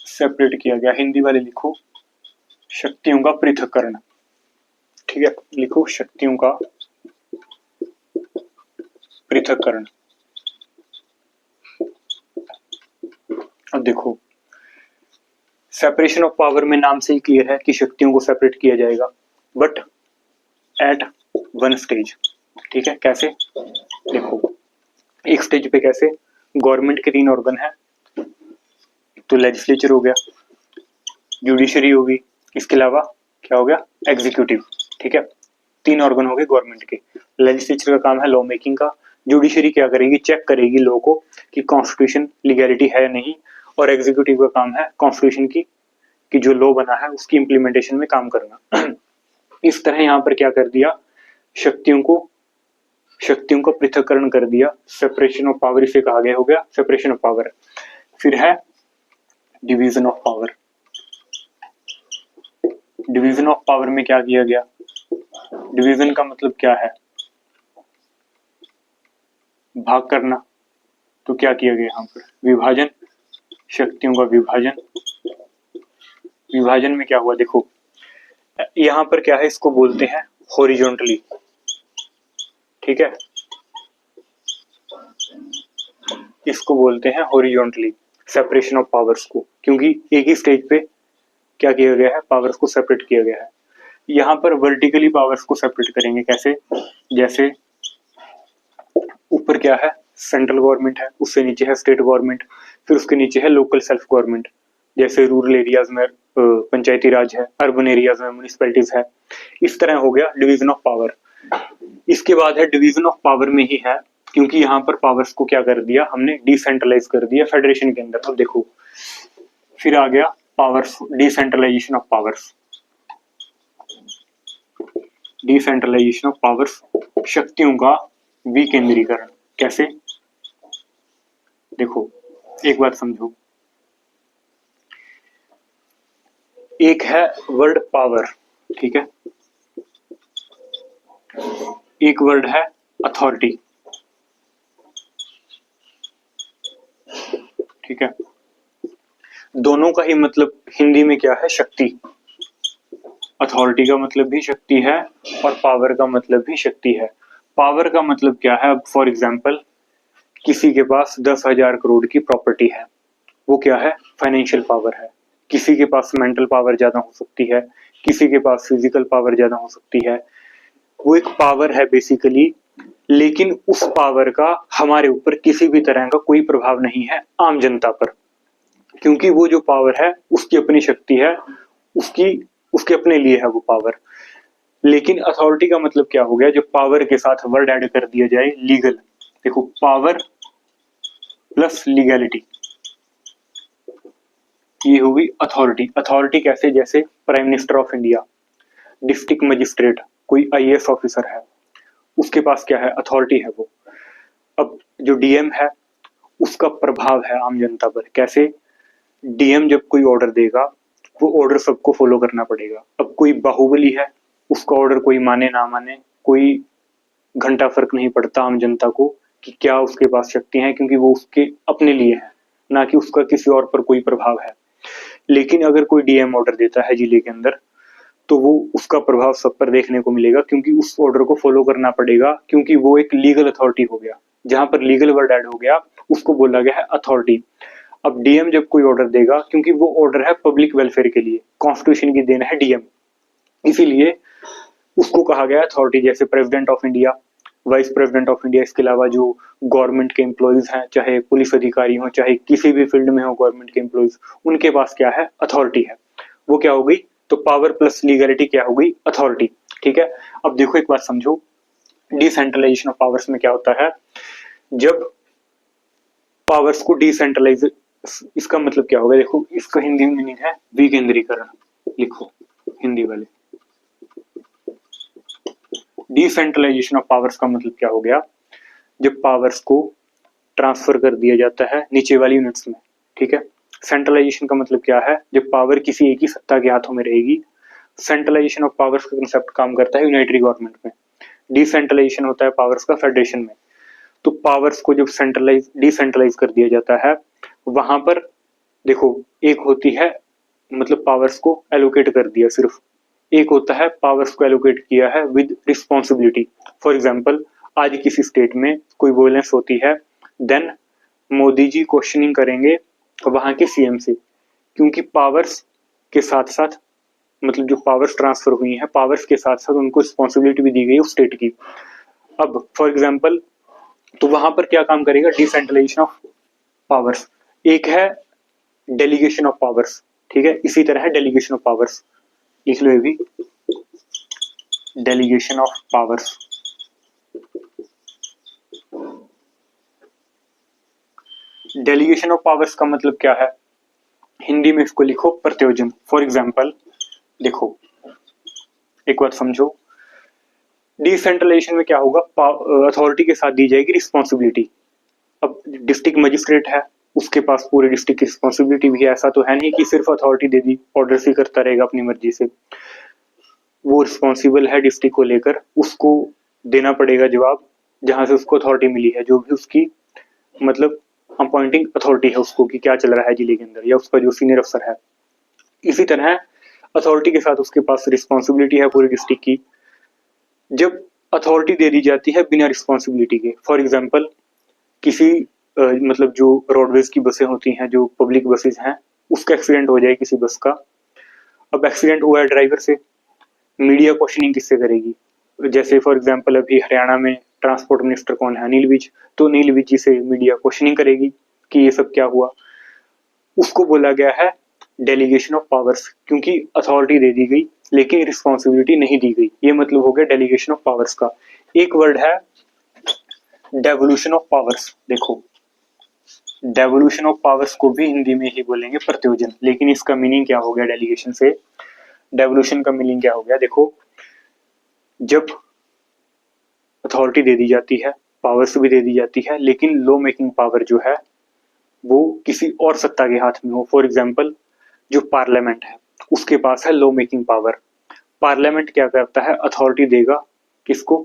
सेपरेट किया गया। हिंदी वाले लिखो शक्तियों का पृथक्करण। ठीक है, लिखो शक्तियों का पृथक्करण। अब देखो सेपरेशन ऑफ पावर में नाम से ही क्लियर है कि शक्तियों को सेपरेट किया जाएगा, बट एट वन स्टेज। ठीक है, कैसे, देखो एक स्टेज पे कैसे, गवर्नमेंट के 3 ऑर्गन है, तो लेजिस्लेचर हो गया, जुडिशरी होगी, इसके अलावा क्या हो गया, एग्जीक्यूटिव। ठीक है, 3 ऑर्गन हो गए गवर्नमेंट के। लेजिस्लेचर का काम है लॉ मेकिंग का, जुडिशरी क्या करेगी, चेक करेगी लॉ को कि कॉन्स्टिट्यूशन लीगैलिटी है या नहीं, और एग्जीक्यूटिव का काम है कॉन्स्टिट्यूशन की जो लॉ बना है उसकी इम्प्लीमेंटेशन में काम करना। इस तरह यहाँ पर क्या कर दिया, शक्तियों को पृथक्करण कर दिया, सेपरेशन ऑफ पावर इसे कहा गया, हो गया सेपरेशन ऑफ पावर। फिर है division of power. Division of power में क्या किया गया, डिवीजन का मतलब क्या है, भाग करना। तो क्या किया गया यहाँ पर, विभाजन, शक्तियों का विभाजन। विभाजन में क्या हुआ, देखो यहाँ पर क्या है, इसको बोलते हैं हॉरिजॉन्टली। ठीक है, इसको बोलते हैं हॉरिजॉन्टली सेपरेशन ऑफ पावर्स को, क्योंकि एक ही स्टेज पे क्या किया गया है, पावर्स को सेपरेट किया गया है। यहाँ पर वर्टिकली पावर्स को सेपरेट करेंगे, कैसे, जैसे ऊपर क्या है, सेंट्रल गवर्नमेंट है, उससे नीचे है स्टेट गवर्नमेंट, फिर उसके नीचे है लोकल सेल्फ गवर्नमेंट, जैसे रूरल एरियाज में पंचायती राज है, अर्बन एरियाज में म्युनिसिपैलिटीज है। इस तरह हो गया डिवीजन ऑफ पावर। इसके बाद है डिवीजन ऑफ पावर में ही है, क्योंकि यहाँ पर पावर्स को क्या कर दिया हमने, डिसेंट्रलाइज कर दिया फेडरेशन के अंदर। अब देखो फिर आ गया powers, decentralisation of powers. Decentralisation of powers, शक्तियों का विकेंद्रीकरण। कैसे, देखो एक बात समझो, एक है वर्ड पावर, ठीक है, एक वर्ड है अथॉरिटी। ठीक है, दोनों का ही मतलब हिंदी में क्या है, शक्ति। अथॉरिटी का मतलब भी शक्ति है और पावर का मतलब भी शक्ति है। पावर का मतलब क्या है, अब फॉर एग्जाम्पल किसी के पास 10,000 करोड़ की प्रॉपर्टी है, वो क्या है, फाइनेंशियल पावर है। किसी के पास मेंटल पावर ज्यादा हो सकती है, किसी के पास फिजिकल पावर ज्यादा हो सकती है, वो एक पावर है बेसिकली। लेकिन उस पावर का हमारे ऊपर किसी भी तरह का कोई प्रभाव नहीं है आम जनता पर, क्योंकि वो जो पावर है उसकी अपनी शक्ति है, उसके अपने लिए है वो पावर। लेकिन अथॉरिटी का मतलब क्या हो गया, जो पावर के साथ वर्ड ऐड कर दिया जाए, लीगल। देखो पावर प्लस लीगैलिटी, ये होगी अथॉरिटी। अथॉरिटी कैसे, जैसे prime minister of India, district magistrate, कोई आईएएस ऑफिसर है, उसके पास क्या है, अथॉरिटी है वो। अब जो डीएम है उसका प्रभाव है आम जनता पर। कैसे, डीएम जब कोई ऑर्डर देगा वो ऑर्डर सबको फॉलो करना पड़ेगा। अब कोई बाहुबली है, उसका ऑर्डर कोई माने ना माने, कोई घंटा फर्क नहीं पड़ता आम जनता को कि क्या उसके पास शक्ति है, क्योंकि वो उसके अपने लिए है, ना कि उसका किसी और पर कोई प्रभाव है। लेकिन अगर कोई डीएम ऑर्डर देता है जिले के अंदर, तो वो उसका प्रभाव सब पर देखने को मिलेगा, क्योंकि उस ऑर्डर को फॉलो करना पड़ेगा, क्योंकि वो एक लीगल अथॉरिटी हो गया। जहां पर लीगल वर्ड ऐड हो गया उसको बोला गया है अथॉरिटी। अब डीएम जब कोई ऑर्डर देगा, क्योंकि वो ऑर्डर है पब्लिक वेलफेयर के लिए, कॉन्स्टिट्यूशन की देन है डीएम, इसीलिए उसको कहा गया अथॉरिटी। जैसे president of India, vice president of India, इसके अलावा जो गवर्नमेंट के एम्प्लॉइज हैं, चाहे पुलिस अधिकारी हो, चाहे किसी भी फील्ड में हो गवर्नमेंट के एम्प्लॉइज, उनके पास क्या है, अथॉरिटी है। वो क्या हो गई, तो पावर प्लस लीगलिटी क्या हो गई, अथॉरिटी। ठीक है, अब देखो एक बात समझो, डिसेंट्रलाइजेशन ऑफ पावर्स में क्या होता है, जब पावर्स को डिसेंट्रलाइज, इसका मतलब क्या होगा, देखो इसका हिंदी में मीनिंग है विकेंद्रीकरण। लिखो हिंदी वाले, डिसेंट्रलाइजेशन ऑफ पावर्स का मतलब क्या हो गया, जब पावर्स को ट्रांसफर कर दिया जाता है नीचे वाली यूनिट्स में। ठीक है, सेंट्रलाइजेशन का मतलब क्या है, जब पावर किसी एक ही सत्ता के हाथों में रहेगी। सेंट्रलाइजेशन ऑफ पावर्स का कंसेप्ट काम करता है यूनाइटरी गवर्नमेंट में, डिसेंट्रलाइजेशन होता है पावर्स का फेडरेशन में। तो पावर्स को जब डिसेंट्रलाइज कर दिया जाता है, वहां पर देखो एक होती है, मतलब पावर्स को एलोकेट कर दिया सिर्फ, एक होता है पावर्स को एलोकेट किया है विद रिस्पॉन्सिबिलिटी। फॉर एग्जाम्पल आज किसी स्टेट में कोई वॉयलेंस होती है, देन मोदी जी क्वेश्चनिंग करेंगे वहां के सीएम से, क्योंकि पावर्स के साथ साथ, मतलब जो पावर्स ट्रांसफर हुई है, पावर्स के साथ साथ उनको रिस्पॉन्सिबिलिटी भी दी गई है उस स्टेट की। अब फॉर एग्जाम्पल, तो वहां पर क्या काम करेगा, डिसेंट्रलाइजेशन ऑफ पावर्स। एक है डेलीगेशन ऑफ पावर्स, ठीक है, इसी तरह है डेलीगेशन ऑफ पावर्स, लिख लो ये भी, delegation of powers. Delegation of powers का मतलब क्या है, हिंदी में इसको लिखो प्रत्योजन। फॉर एग्जाम्पल देखो, एक बात समझो, डिसेंट्रलाइजेशन में क्या होगा, अथॉरिटी के साथ दी जाएगी रिस्पॉन्सिबिलिटी। अब डिस्ट्रिक्ट मजिस्ट्रेट है, उसके पास पूरे डिस्ट्रिक्ट की रिस्पॉन्सिबिलिटी भी है, ऐसा तो है नहीं कि सिर्फ अथॉरिटी दे दी ऑर्डर ही करता रहेगा अपनी मर्जी से। वो रिस्पॉन्सिबल है डिस्ट्रिक्ट को लेकर, उसको देना पड़ेगा जवाब जहां से उसको अथॉरिटी मिली है, जो भी उसकी मतलब अपॉइंटिंग अथॉरिटी है उसको, कि क्या चल रहा है जिले के अंदर, या उसका जो सीनियर अफसर है। इसी तरह अथॉरिटी के साथ उसके पास रिस्पॉन्सिबिलिटी है पूरी डिस्ट्रिक्ट की। जब अथॉरिटी दे दी जाती है बिना रिस्पॉन्सिबिलिटी के, फॉर एग्जाम्पल किसी मतलब जो रोडवेज की बसें होती हैं, जो पब्लिक बसेज हैं, उसका एक्सीडेंट हो जाए किसी बस का। अब एक्सीडेंट हुआ है ड्राइवर से, मीडिया क्वेश्चनिंग किससे करेगी, जैसे फॉर एग्जाम्पल अभी हरियाणा में ट्रांसपोर्ट मिनिस्टर कौन है, अनिल विज, तो अनिल विज जी से मीडिया क्वेश्चनिंग करेगी कि ये सब क्या हुआ। उसको बोला गया है डेलीगेशन ऑफ पावर्स, क्योंकि अथॉरिटी दे दी गई लेकिन रिस्पॉन्सिबिलिटी नहीं दी गई, ये मतलब हो गया डेलीगेशन ऑफ पावर्स का। एक वर्ड है डेवोल्यूशन ऑफ पावर्स। देखो, डेवोल्यूशन ऑफ पावर्स को भी हिंदी में ही बोलेंगे प्रत्योजन, लेकिन इसका मीनिंग क्या हो गया डेलीगेशन से, डेवोल्यूशन का मीनिंग क्या हो गया, देखो, जब अथॉरिटी दे दी जाती है, पावर्स भी दे दी जाती है, लेकिन लॉ मेकिंग पावर जो है वो किसी और सत्ता के हाथ में हो। फॉर एग्जाम्पल जो पार्लियामेंट है उसके पास है लॉ मेकिंग पावर। पार्लियामेंट क्या करता है, अथॉरिटी देगा किसको,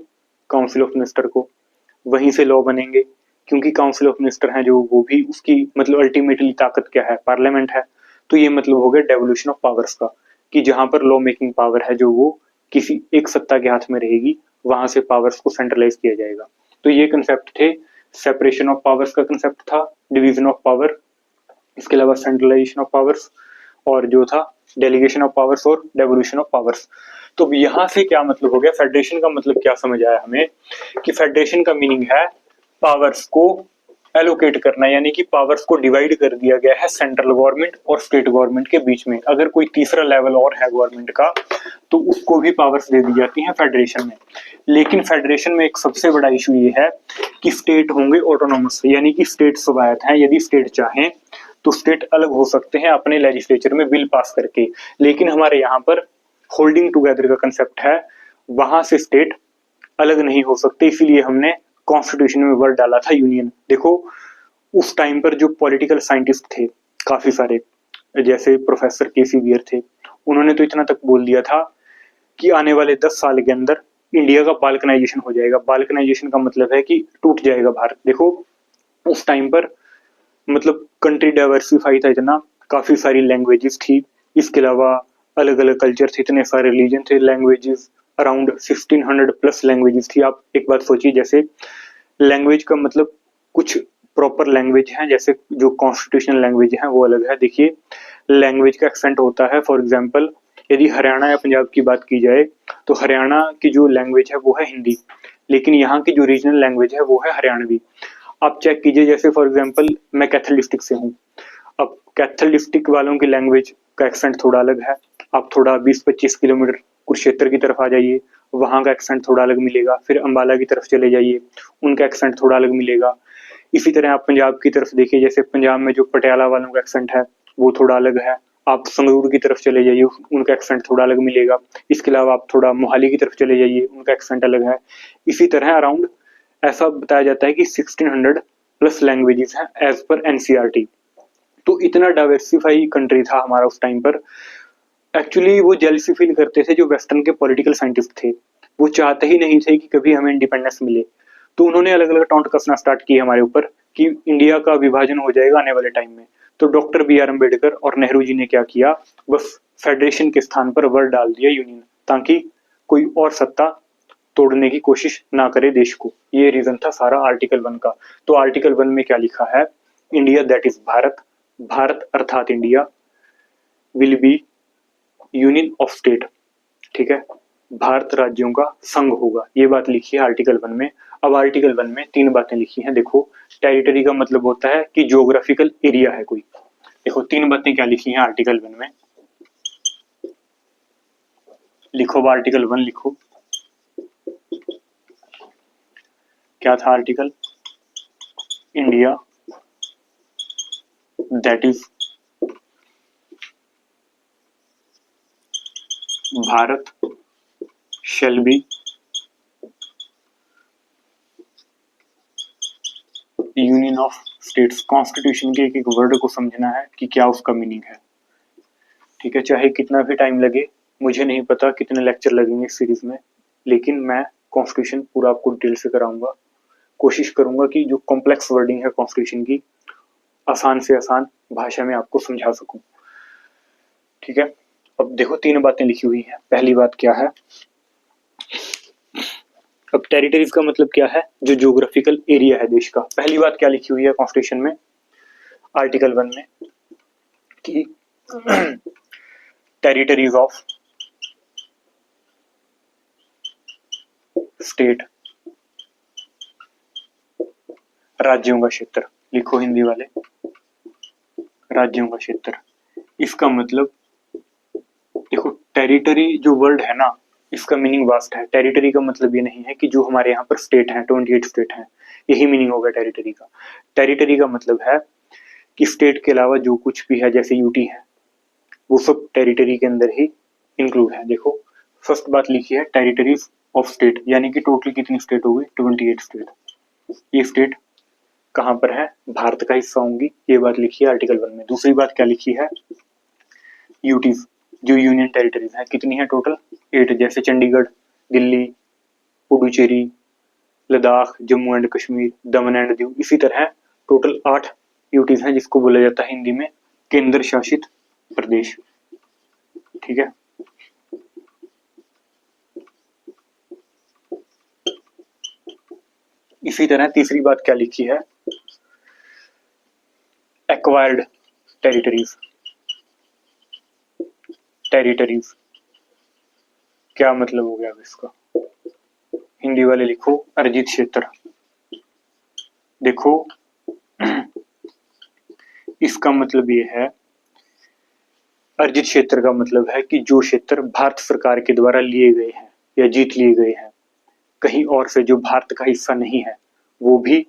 काउंसिल ऑफ मिनिस्टर को, वहीं से लॉ बनेंगे, क्योंकि काउंसिल ऑफ मिनिस्टर हैं जो, वो भी उसकी मतलब अल्टीमेटली ताकत क्या है, पार्लियामेंट है। तो ये मतलब हो गया डेवोल्यूशन ऑफ पावर्स का, कि जहां पर लॉ मेकिंग पावर है जो वो किसी एक सत्ता के हाथ में रहेगी, वहां से पावर्स को सेंट्रलाइज किया जाएगा। तो ये कंसेप्ट थे, सेपरेशन ऑफ पावर्स का कंसेप्ट था, डिवीजन ऑफ पावर, इसके अलावा सेंट्रलाइजेशन ऑफ पावर्स, और जो था डेलीगेशन ऑफ पावर्स और डेवोल्यूशन ऑफ पावर्स। तो यहाँ से क्या मतलब हो गया, फेडरेशन का मतलब क्या समझ आया हमें, कि फेडरेशन का मीनिंग है पावर्स को एलोकेट करना, यानी कि पावर्स को डिवाइड कर दिया गया है सेंट्रल गवर्नमेंट और स्टेट गवर्नमेंट के बीच में। अगर कोई तीसरा लेवल और है गवर्नमेंट का तो उसको भी पावर्स दे दी जाती हैं फेडरेशन में। लेकिन फेडरेशन में एक सबसे बड़ा इशू ये है कि स्टेट होंगे ऑटोनोमस, यानी कि स्टेट स्वायत्त हैं, यदि स्टेट चाहें तो स्टेट अलग हो सकते हैं अपने लेजिस्लेचर में बिल पास करके। लेकिन हमारे यहाँ पर होल्डिंग टुगेदर का कंसेप्ट है, वहां से स्टेट अलग नहीं हो सकते, इसीलिए हमने कॉन्स्टिट्यूशन में वर्ड डाला था यूनियन। देखो, उस टाइम पर जो पॉलिटिकल साइंटिस्ट थे काफी सारे, जैसे प्रोफेसर केसी वीर थे, उन्होंने तो इतना तक बोल दिया था कि आने वाले 10 साल के अंदर इंडिया का बाल्कनाइजेशन हो जाएगा। बाल्कनाइजेशन का मतलब है कि टूट जाएगा भारत। देखो, उस टाइम पर मतलब कंट्री डाइवर्सिफाई था इतना, काफी सारी लैंग्वेजेस थी, इसके अलावा अलग अलग कल्चर थे, इतने सारे रिलीजन थे, लैंग्वेजेस अराउंड 1600 प्लस लैंग्वेजेस थी। आप एक बात सोचिए, जैसे लैंग्वेज का मतलब कुछ प्रॉपर लैंग्वेज है, जैसे जो कॉन्स्टिट्यूशनल लैंग्वेज है वो अलग है। देखिए, लैंग्वेज का एक्सेंट होता है, फॉर एग्जाम्पल यदि हरियाणा या पंजाब की बात की जाए तो हरियाणा की जो लैंग्वेज है वो है हिंदी, लेकिन यहाँ की जो रीजनल लैंग्वेज है वो है हरियाणवी। आप चेक कीजिए, जैसे फॉर एग्जाम्पल मैं कैथल डिस्ट्रिक्ट से हूँ, अब कैथल डिस्ट्रिक्ट वालों की लैंग्वेज का एक्सेंट थोड़ा अलग है। आप थोड़ा 20-25 किलोमीटर कुरुक्षेत्र की तरफ आ जाइए, वहाँ का एक्सेंट थोड़ा अलग मिलेगा। फिर अम्बाला की तरफ चले जाइए, उनका एक्सेंट थोड़ा अलग मिलेगा। इसी तरह आप पंजाब की तरफ देखिए, जैसे पंजाब में जो पटियाला वालों का एक्सेंट है वो थोड़ा अलग है। आप संगरूर की तरफ चले जाइए, उनका एक्सेंट थोड़ा अलग मिलेगा। इसके अलावा आप थोड़ा मोहाली की तरफ चले जाइए, उनका एक्सेंट अलग है। इसी तरह अराउंड ऐसा बताया जाता है कि 1600 प्लस लैंग्वेजेस हैं एज पर एनसीईआरटी। तो इतना डाइवर्सिफाई कंट्री था हमारा उस टाइम पर। एक्चुअली वो जेलसी फील करते थे जो वेस्टर्न के पॉलिटिकल साइंटिस्ट थे, वो चाहते ही नहीं थे कि कभी हमें इंडिपेंडेंस मिले। तो उन्होंने अलग अलग टॉन्ट कसना स्टार्ट किया हमारे ऊपर कि इंडिया का विभाजन हो जाएगा आने वाले टाइम में। तो डॉक्टर बी आर अम्बेडकर और नेहरू जी ने क्या किया, बस फेडरेशन के स्थान पर वर्ड डाल दिया यूनियन, ताकि कोई और सत्ता तोड़ने की कोशिश ना करे देश को। ये रीजन था सारा आर्टिकल 1 का। तो आर्टिकल 1 में क्या लिखा है, India that is Bharat, Bharat अर्थात India will be union of state, ठीक है, भारत राज्यों का संघ होगा। ये बात लिखी है आर्टिकल 1 में। अब आर्टिकल 1 में 3 बातें लिखी हैं। देखो, टेरिटरी का मतलब होता है कि ज्योग्राफिकल एरिया है कोई, देखो तीन बातें क्या लिखी हैं आर्टिकल 1 में, लिखो आर्टिकल 1 लिखो। क्या था article? India that is Bharat shall be union of states. Constitution के एक एक वर्ड को समझना है कि क्या उसका मीनिंग है, ठीक है। चाहे कितना भी टाइम लगे, मुझे नहीं पता कितने लेक्चर लगेंगे इस सीरीज में, लेकिन मैं कॉन्स्टिट्यूशन पूरा आपको डिटेल से कराऊंगा। कोशिश करूंगा कि जो कॉम्प्लेक्स वर्डिंग है कॉन्स्टिट्यूशन की, आसान से आसान भाषा में आपको समझा सकूं, ठीक है। अब देखो तीन बातें लिखी हुई हैं। पहली बात क्या है? अब टेरिटरीज का मतलब क्या है? जो ज्योग्राफिकल एरिया है देश का। पहली बात क्या लिखी हुई है कॉन्स्टिट्यूशन में आर्टिकल 1 में कि टेरिटरीज ऑफ स्टेट, राज्यों का क्षेत्र। लिखो हिंदी वाले, राज्यों का क्षेत्र। इसका मतलब देखो, टेरिटरी जो वर्ड है ना, इसका मीनिंग वास्ट है। टेरिटरी का मतलब ये नहीं है कि जो हमारे यहाँ पर स्टेट है, 28 स्टेट हैं, यही मीनिंग होगा टेरिटरी का। टेरिटरी का मतलब है कि स्टेट के अलावा जो कुछ भी है, जैसे यूटी है, वो सब टेरिटरी के अंदर ही इंक्लूड है। देखो फर्स्ट बात लिखी है टेरिटरीज ऑफ स्टेट, यानी कि टोटल कितनी स्टेट हो गई? 28 स्टेट। ये स्टेट कहाँ पर है? भारत का हिस्सा होंगी, ये बात लिखी है आर्टिकल 1 में। दूसरी बात क्या लिखी है? यूटीज, जो यूनियन टेरिटरीज है, कितनी है टोटल? 8, जैसे Chandigarh, Delhi, Puducherry, Ladakh, Jammu and Kashmir, Daman and Diu. इसी तरह टोटल 8 यूटीज हैं, जिसको बोला जाता है हिंदी में केंद्र शासित प्रदेश, ठीक है। इसी तरह तीसरी बात क्या लिखी है? Acquired territories. टेरिटरीज क्या मतलब हो गया इसका? हिंदी वाले लिखो अर्जित क्षेत्र। देखो इसका मतलब ये है, अर्जित क्षेत्र का मतलब है कि जो क्षेत्र भारत सरकार के द्वारा लिए गए हैं या जीत लिए गए हैं, कहीं और से जो भारत का हिस्सा नहीं है, वो भी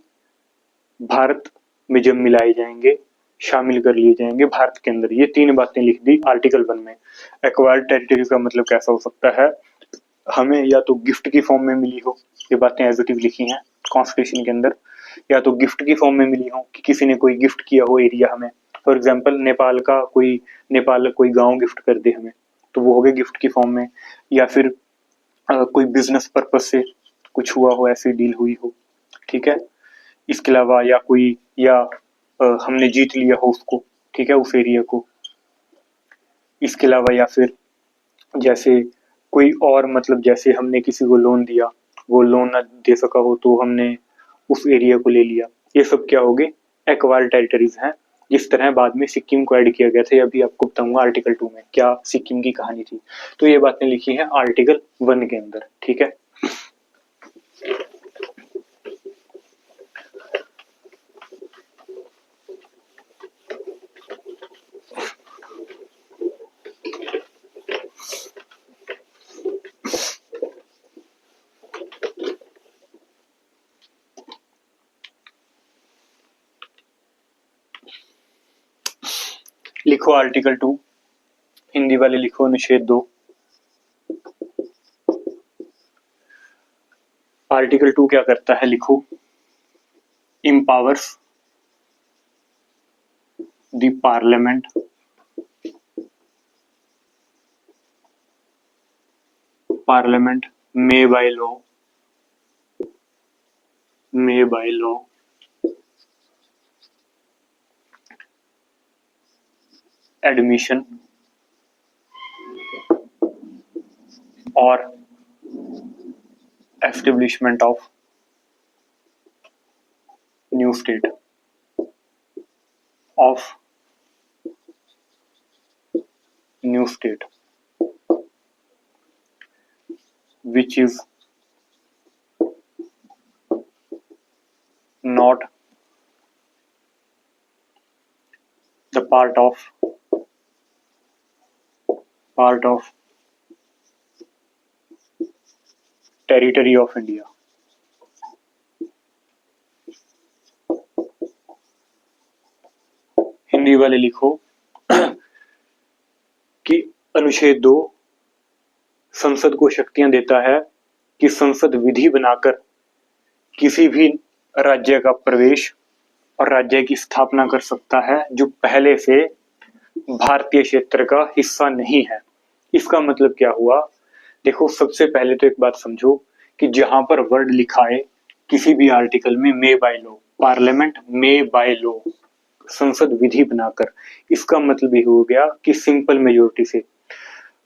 भारत में जब मिलाए जाएंगे, शामिल कर लिए जाएंगे भारत के अंदर। ये तीन बातें लिख दी आर्टिकल 1 में। एक्वायर्ड टेरिटरी का मतलब कैसा हो सकता है? हमें या तो गिफ्ट की फॉर्म में मिली हो, ये बातें एज इट इज लिखी हैं कॉन्स्टिट्यूशन के अंदर, या तो गिफ्ट की फॉर्म में मिली हो कि किसी ने कोई गिफ्ट किया हो एरिया हमें। फॉर एग्जांपल नेपाल कोई गांव गिफ्ट कर दे हमें, तो वो हो गए गिफ्ट की फॉर्म में। या फिर कोई बिजनेस पर्पज से कुछ हुआ हो, ऐसी डील हुई हो, ठीक है। इसके अलावा या कोई या हमने जीत लिया हो उसको, ठीक है, उस एरिया को। इसके अलावा या फिर जैसे कोई और, मतलब जैसे हमने किसी को लोन दिया, वो लोन ना दे सका हो तो हमने उस एरिया को ले लिया। ये सब क्या हो गए? एक्वायर टेरिटरीज हैं। जिस तरह बाद में सिक्किम को ऐड किया गया था, अभी आपको बताऊंगा आर्टिकल 2 में क्या सिक्किम की कहानी थी। तो ये बातें लिखी हैं आर्टिकल 1 के अंदर, ठीक है। लिखो आर्टिकल 2, हिंदी वाले लिखो अनुच्छेद 2। आर्टिकल 2 क्या करता है? लिखो empowers the parliament parliament may by law admission or establishment of new state which is not the part of territory of India। Hindi वाले लिखो कि अनुच्छेद 2 संसद को शक्तियां देता है कि संसद विधि बनाकर किसी भी राज्य का प्रवेश और राज्य की स्थापना कर सकता है जो पहले से भारतीय क्षेत्र का हिस्सा नहीं है। इसका मतलब क्या हुआ? देखो, सबसे पहले तो एक बात समझो कि जहां पर वर्ड लिखा है किसी भी आर्टिकल में may by law, parliament may by law, संसद विधि बनाकर, इसका मतलब ये हो गया कि सिंपल मेजोरिटी से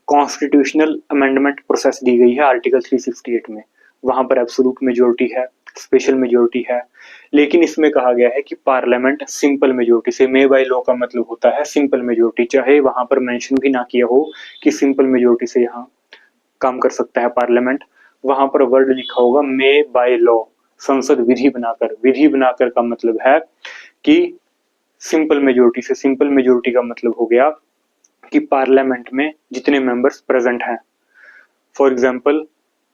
कॉन्स्टिट्यूशनल अमेंडमेंट प्रोसेस दी गई है आर्टिकल 368 में। वहां पर एब्सोल्यूट मेजोरिटी है, स्पेशल मेजोरिटी है, लेकिन इसमें कहा गया है कि पार्लियामेंट सिंपल मेजोरिटी से, मे बाय लॉ का मतलब होता है सिंपल मेजोरिटी, चाहे वहां पर मेंशन भी ना किया हो कि सिंपल मेजोरिटी से यहाँ काम कर सकता है पार्लियामेंट, वहां पर वर्ड लिखा होगा मे बाय लॉ, संसद विधि बनाकर। विधि बनाकर का मतलब है कि सिंपल मेजोरिटी से। सिंपल मेजोरिटी का मतलब हो गया कि पार्लियामेंट में जितने मेंबर्स प्रेजेंट हैं, फॉर एग्जांपल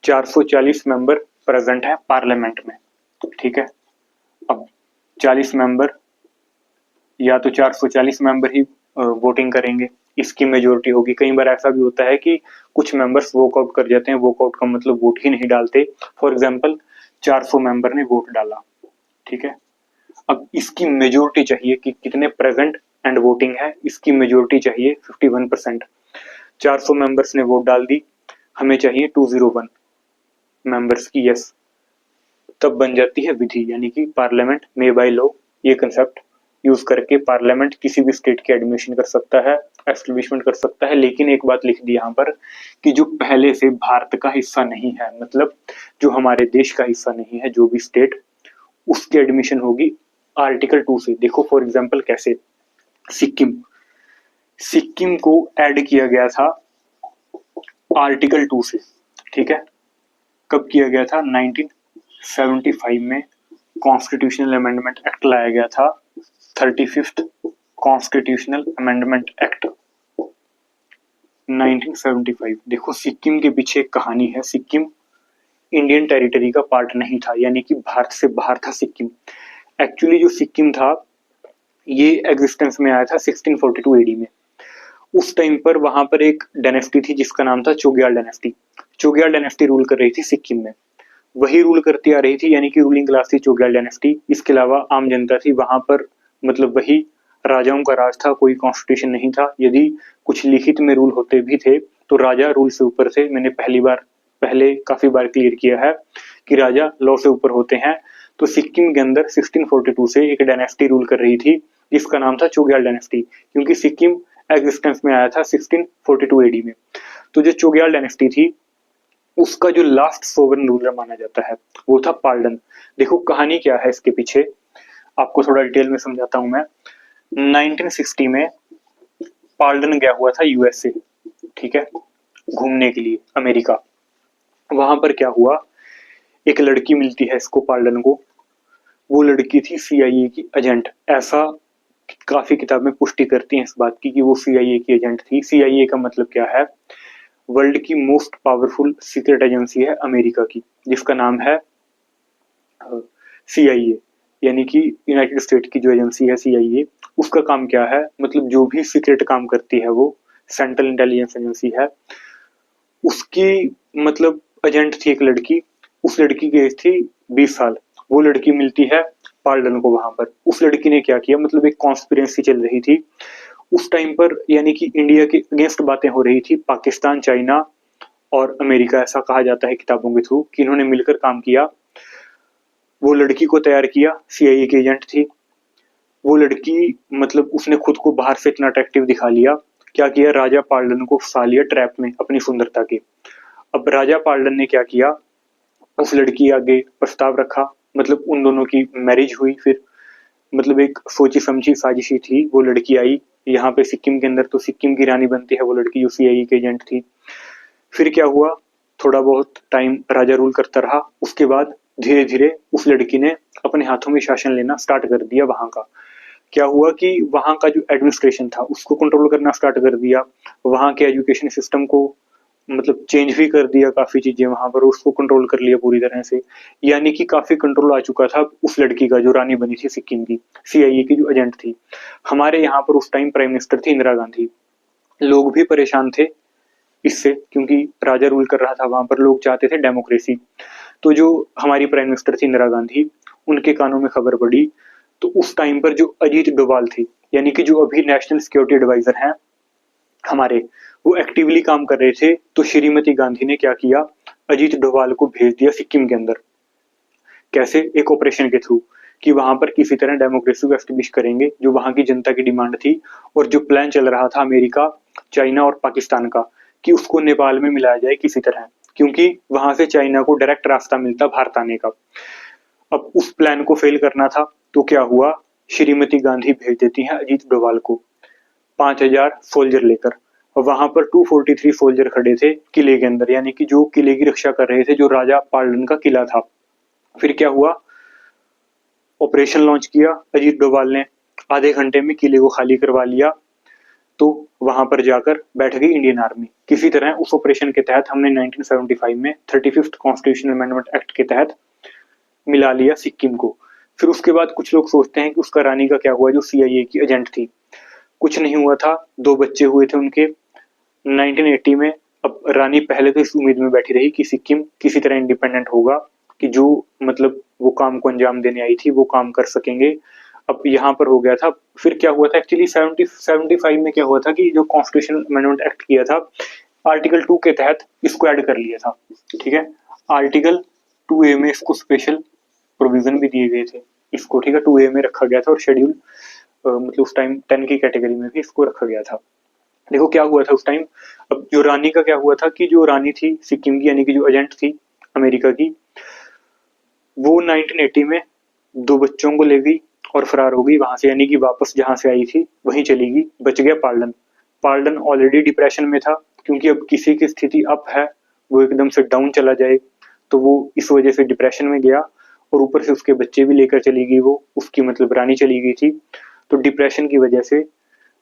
440 मेंबर प्रेजेंट है पार्लियामेंट में, ठीक है। अब 40 मेंबर या तो 440 मेंबर ही वोटिंग करेंगे, इसकी मेजोरिटी होगी। कई बार ऐसा भी होता है कि कुछ मेंबर्स वॉकआउट कर जाते हैं, वॉकआउट का मतलब वोट ही नहीं डालते। फॉर एग्जांपल 400 मेंबर ने वोट डाला, ठीक है। अब इसकी मेजोरिटी चाहिए कि कितने प्रेजेंट एंड वोटिंग है, इसकी मेजोरिटी चाहिए 51%। 400 मेंबर्स ने वोट डाल दी, हमें चाहिए 201 मेंबर्स की यस, तब बन जाती है विधि, यानी कि पार्लियामेंट मे बाय लॉ। ये कंसेप्ट यूज करके पार्लियामेंट किसी भी स्टेट की एडमिशन कर सकता है, एस्टेब्लिशमेंट कर सकता है। लेकिन एक बात लिख दी यहाँ पर कि जो पहले से भारत का हिस्सा नहीं है, मतलब जो हमारे देश का हिस्सा नहीं है, जो भी स्टेट, उसकी एडमिशन होगी आर्टिकल 2 से। देखो फॉर एग्जांपल कैसे, सिक्किम को ऐड किया गया था आर्टिकल 2 से, ठीक है। कब किया गया था? 1975 में कॉन्स्टिट्यूशनल अमेंडमेंट एक्ट लाया गया था, 35th कॉन्स्टिट्यूशनल अमेंडमेंट एक्ट 1975। देखो, सिक्किम के पीछे एक कहानी है। सिक्किम इंडियन टेरिटरी का पार्ट नहीं था, यानी कि भारत से बाहर था सिक्किम। एक्चुअली जो सिक्किम था ये एग्जिस्टेंस में आया था 1642 एडी में। उस टाइम पर वहां पर एक डायनेस्टी थी जिसका नाम था Chogyal dynasty. Chogyal dynasty rule कर रही थी सिक्किम में, वही रूल करती आ रही थी, यानी कि रूलिंग क्लास थी चोग्याल डायनेस्टी। इसके अलावा आम जनता थी वहां पर, मतलब वही राजाओं का राज था, कोई कॉन्स्टिट्यूशन नहीं था। यदि कुछ लिखित में रूल होते भी थे तो राजा रूल से ऊपर थे। मैंने पहले काफी बार क्लियर किया है कि राजा लॉ से ऊपर होते हैं। तो सिक्किम के अंदर 1642 से एक डायनेस्टी रूल कर रही थी जिसका नाम था चोग्याल डायनेस्टी, क्योंकि सिक्किम एग्जिस्टेंस में आया था 1642 एडी में। तो जो चोग्याल डायनेस्टी थी उसका जो लास्ट सोवरेन रूलर माना जाता है वो था पाल्डन। देखो कहानी क्या है इसके पीछे, आपको थोड़ा डिटेल में समझाता हूं मैं। 1960 में पाल्डन गया हुआ था यूएसए, ठीक है, घूमने के लिए अमेरिका। वहां पर क्या हुआ, एक लड़की मिलती है इसको, पाल्डन को। वो लड़की थी सीआईए की एजेंट। ऐसा काफी किताबें पुष्टि करती हैं इस बात की कि वो सीआईए की एजेंट थी। सीआईए का मतलब क्या है? वर्ल्ड की मोस्ट पावरफुल सीक्रेट एजेंसी है अमेरिका की, जिसका नाम है सीआईए, यानी कि यूनाइटेड स्टेट की जो एजेंसी है सीआईए। उसका काम क्या है? मतलब जो भी सीक्रेट काम करती है वो सेंट्रल इंटेलिजेंस एजेंसी है, उसकी मतलब एजेंट थी एक लड़की। उस लड़की की एज थी 20 साल। वो लड़की मिलती है पाल्डन को वहां पर। उस लड़की ने क्या किया, मतलब एक कॉन्स्पिरेसी चल रही थी उस टाइम पर, यानी कि इंडिया के अगेंस्ट बातें हो रही थी। पाकिस्तान, चाइना और अमेरिका, ऐसा कहा जाता है किताबों के थ्रू कि इन्होंने मिलकर काम किया। वो लड़की को तैयार किया, सीआईए की एजेंट थी वो लड़की। मतलब उसने खुद को बाहर से इतना अट्रैक्टिव दिखा लिया। क्या किया, राजा पाल्डन को फंसा लिया ट्रैप में अपनी सुंदरता के। अब राजा पाल्डन ने क्या किया, उस लड़की आगे प्रस्ताव रखा, मतलब उन दोनों की मैरिज हुई। फिर मतलब एक सोची समझी साजिशी थी। वो लड़की आई यहाँ पे सिक्किम के अंदर, तो सिक्किम की रानी बनती है वो लड़की जो सीआईए की एजेंट थी। फिर क्या हुआ, थोड़ा बहुत टाइम राजा रूल करता रहा। उसके बाद धीरे धीरे उस लड़की ने अपने हाथों में शासन लेना स्टार्ट कर दिया वहां का। क्या हुआ कि वहाँ का जो एडमिनिस्ट्रेशन था उसको कंट्रोल करना स्टार्ट कर दिया, वहाँ के एजुकेशन सिस्टम को मतलब चेंज भी कर दिया, काफ़ी चीज़ें वहाँ पर उसको कंट्रोल कर लिया पूरी तरह से। यानी कि काफ़ी कंट्रोल आ चुका था उस लड़की का जो रानी बनी थी सिक्किम की, सीआईए की जो एजेंट थी। हमारे यहाँ पर उस टाइम प्राइम मिनिस्टर थी इंदिरा गांधी। लोग भी परेशान थे इससे, क्योंकि राजा रूल कर रहा था वहाँ पर, लोग चाहते थे डेमोक्रेसी। तो जो हमारी प्राइम मिनिस्टर थी इंदिरा गांधी, उनके कानों में खबर पड़ी। तो उस टाइम पर जो अजीत डोभाल थे, यानी कि जो अभी नेशनल सिक्योरिटी एडवाइजर हैं हमारे, वो एक्टिवली काम कर रहे थे। तो श्रीमती गांधी ने क्या किया, अजीत डोभाल को भेज दिया सिक्किम के अंदर। कैसे, एक ऑपरेशन के थ्रू, कि वहां पर किसी तरह डेमोक्रेसी को एस्टेब्लिश करेंगे, जो वहां की जनता की डिमांड थी। और जो प्लान चल रहा था अमेरिका, चाइना और पाकिस्तान का, कि उसको नेपाल में मिलाया जाए किसी तरह, क्योंकि वहां से चाइना को डायरेक्ट रास्ता मिलता भारत आने का। अब उस प्लान को फेल करना था, तो क्या हुआ, श्रीमती गांधी भेज देती हैं अजीत डोभाल को 5,000 सोल्जर लेकर। वहां पर 243 सोल्जर खड़े थे किले के अंदर, यानी कि जो किले की रक्षा कर रहे थे, जो राजा पाल्डन का किला था। फिर क्या हुआ, ऑपरेशन लॉन्च किया अजीत डोभाल ने, आधे घंटे में किले को खाली करवा लिया। तो वहां पर जाकर बैठ गई इंडियन आर्मी। किसी तरह उस ऑपरेशन के तहत हमने 1975 में 35th कॉन्स्टिट्यूशनल अमेंडमेंट एक्ट के तहत मिला लिया सिक्किम को। फिर उसके बाद कुछ लोग सोचते हैं कि उसका रानी का क्या हुआ, जो सीआईए की एजेंट थी। कुछ नहीं हुआ था, 2 बच्चे हुए थे उनके 1980 में। अब रानी पहले तो इस उम्मीद में बैठी रही कि सिक्किम किसी तरह इंडिपेंडेंट होगा, कि जो मतलब वो काम को अंजाम देने आई थी वो काम कर सकेंगे। अब यहाँ पर हो गया था। फिर क्या हुआ था एक्चुअली 75 में क्या हुआ था कि जो कॉन्स्टिट्यूशन अमेंडमेंट एक्ट किया था, आर्टिकल 2 के तहत इसको ऐड कर लिया था। ठीक है, आर्टिकल 2A में इसको स्पेशल प्रोविजन भी दिए गए थे इसको। ठीक है, 2A में रखा गया था, और शेड्यूल मतलब उस टाइम 10 की कैटेगरी में भी इसको रखा गया था। देखो क्या हुआ था उस टाइम। अब जो रानी का क्या हुआ था, कि जो रानी थी सिक्किम की, यानी कि जो एजेंट थी अमेरिका की, वो 1980 में 2 बच्चों को ले गई और फरार हो गई वहां से, यानी कि वापस जहां से आई थी वहीं चली गई। बच गया पाल्डन। पाल्डन ऑलरेडी डिप्रेशन में था, क्योंकि अब किसी की स्थिति अप है, वो एकदम से डाउन चला जाए, तो वो इस वजह से डिप्रेशन में गया। और ऊपर से उसके बच्चे भी लेकर चली गई, वो उसकी मतलब रानी चली गई थी। तो डिप्रेशन की वजह से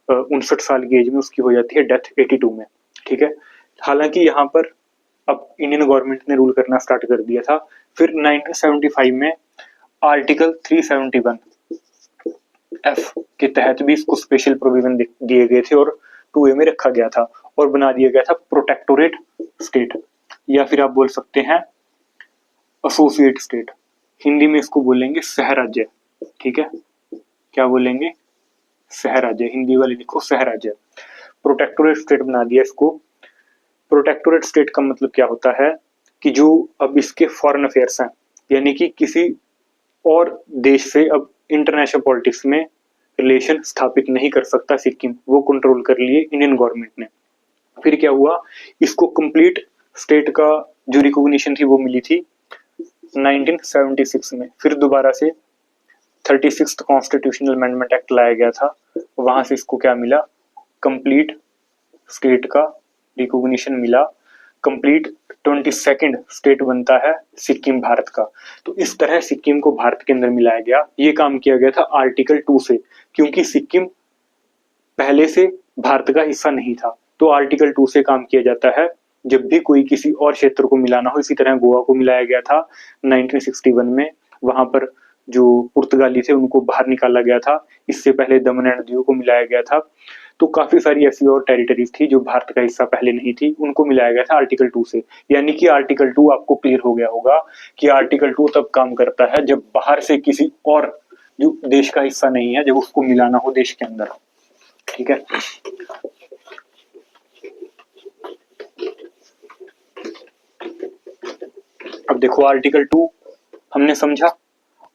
59 साल की एज में उसकी हो जाती है डेथ 82 में। ठीक है, हालांकि यहाँ पर अब इंडियन गवर्नमेंट ने रूल करना स्टार्ट कर दिया था। फिर 1975 में आर्टिकल 371 एफ के तहत भी इसको स्पेशल प्रोविजन दिए गए थे, और 2A में रखा गया था, और बना दिया गया था प्रोटेक्टोरेट स्टेट, या फिर आप बोल सकते हैं एसोसिएट स्टेट। हिंदी में इसको बोलेंगे सह राज्य। ठीक है, क्या बोलेंगे, सह राज्य। हिंदी वाले लिखो सह राज्य। प्रोटेक्टोरेट स्टेट बना दिया इसको। प्रोटेक्टोरेट स्टेट का मतलब क्या होता है, कि जो अब इसके फॉरेन अफेयर्स हैं, यानी कि किसी और देश से अब इंटरनेशनल पॉलिटिक्स में रिलेशन स्थापित नहीं कर सकता सिक्किम, वो कंट्रोल कर लिए इंडियन गवर्नमेंट ने। फिर क्या हुआ, इसको कंप्लीट स्टेट का जो रिकॉग्निशन थी वो मिली थी 1976 में। फिर दोबारा से 36th कॉन्स्टिट्यूशनल अमेंडमेंट एक्ट लाया गया था, वहां से इसको क्या मिला, कंप्लीट स्टेट का रिकॉग्निशन मिला। कंप्लीट 22nd स्टेट बनता है सिक्किम भारत का। तो इस तरह सिक्किम को भारत के अंदर मिलाया गया। ये काम किया गया था आर्टिकल 2 से, क्योंकि सिक्किम पहले से भारत का हिस्सा नहीं था। तो आर्टिकल 2 से काम किया जाता है जब भी कोई किसी और क्षेत्र को मिलाना हो। इसी तरह गोवा को मिलाया गया था 1961 में, वहां पर जो पुर्तगाली थे उनको बाहर निकाला गया था। इससे पहले दमन एंड दीव को मिलाया गया था। तो काफी सारी ऐसी और टेरिटरीज थी जो भारत का हिस्सा पहले नहीं थी, उनको मिलाया गया था आर्टिकल 2 से। यानी कि आर्टिकल 2 आपको क्लियर हो गया होगा कि आर्टिकल 2 तब काम करता है जब बाहर से किसी और जो देश का हिस्सा नहीं है, जब उसको मिलाना हो देश के अंदर। ठीक है, अब देखो आर्टिकल 2 हमने समझा।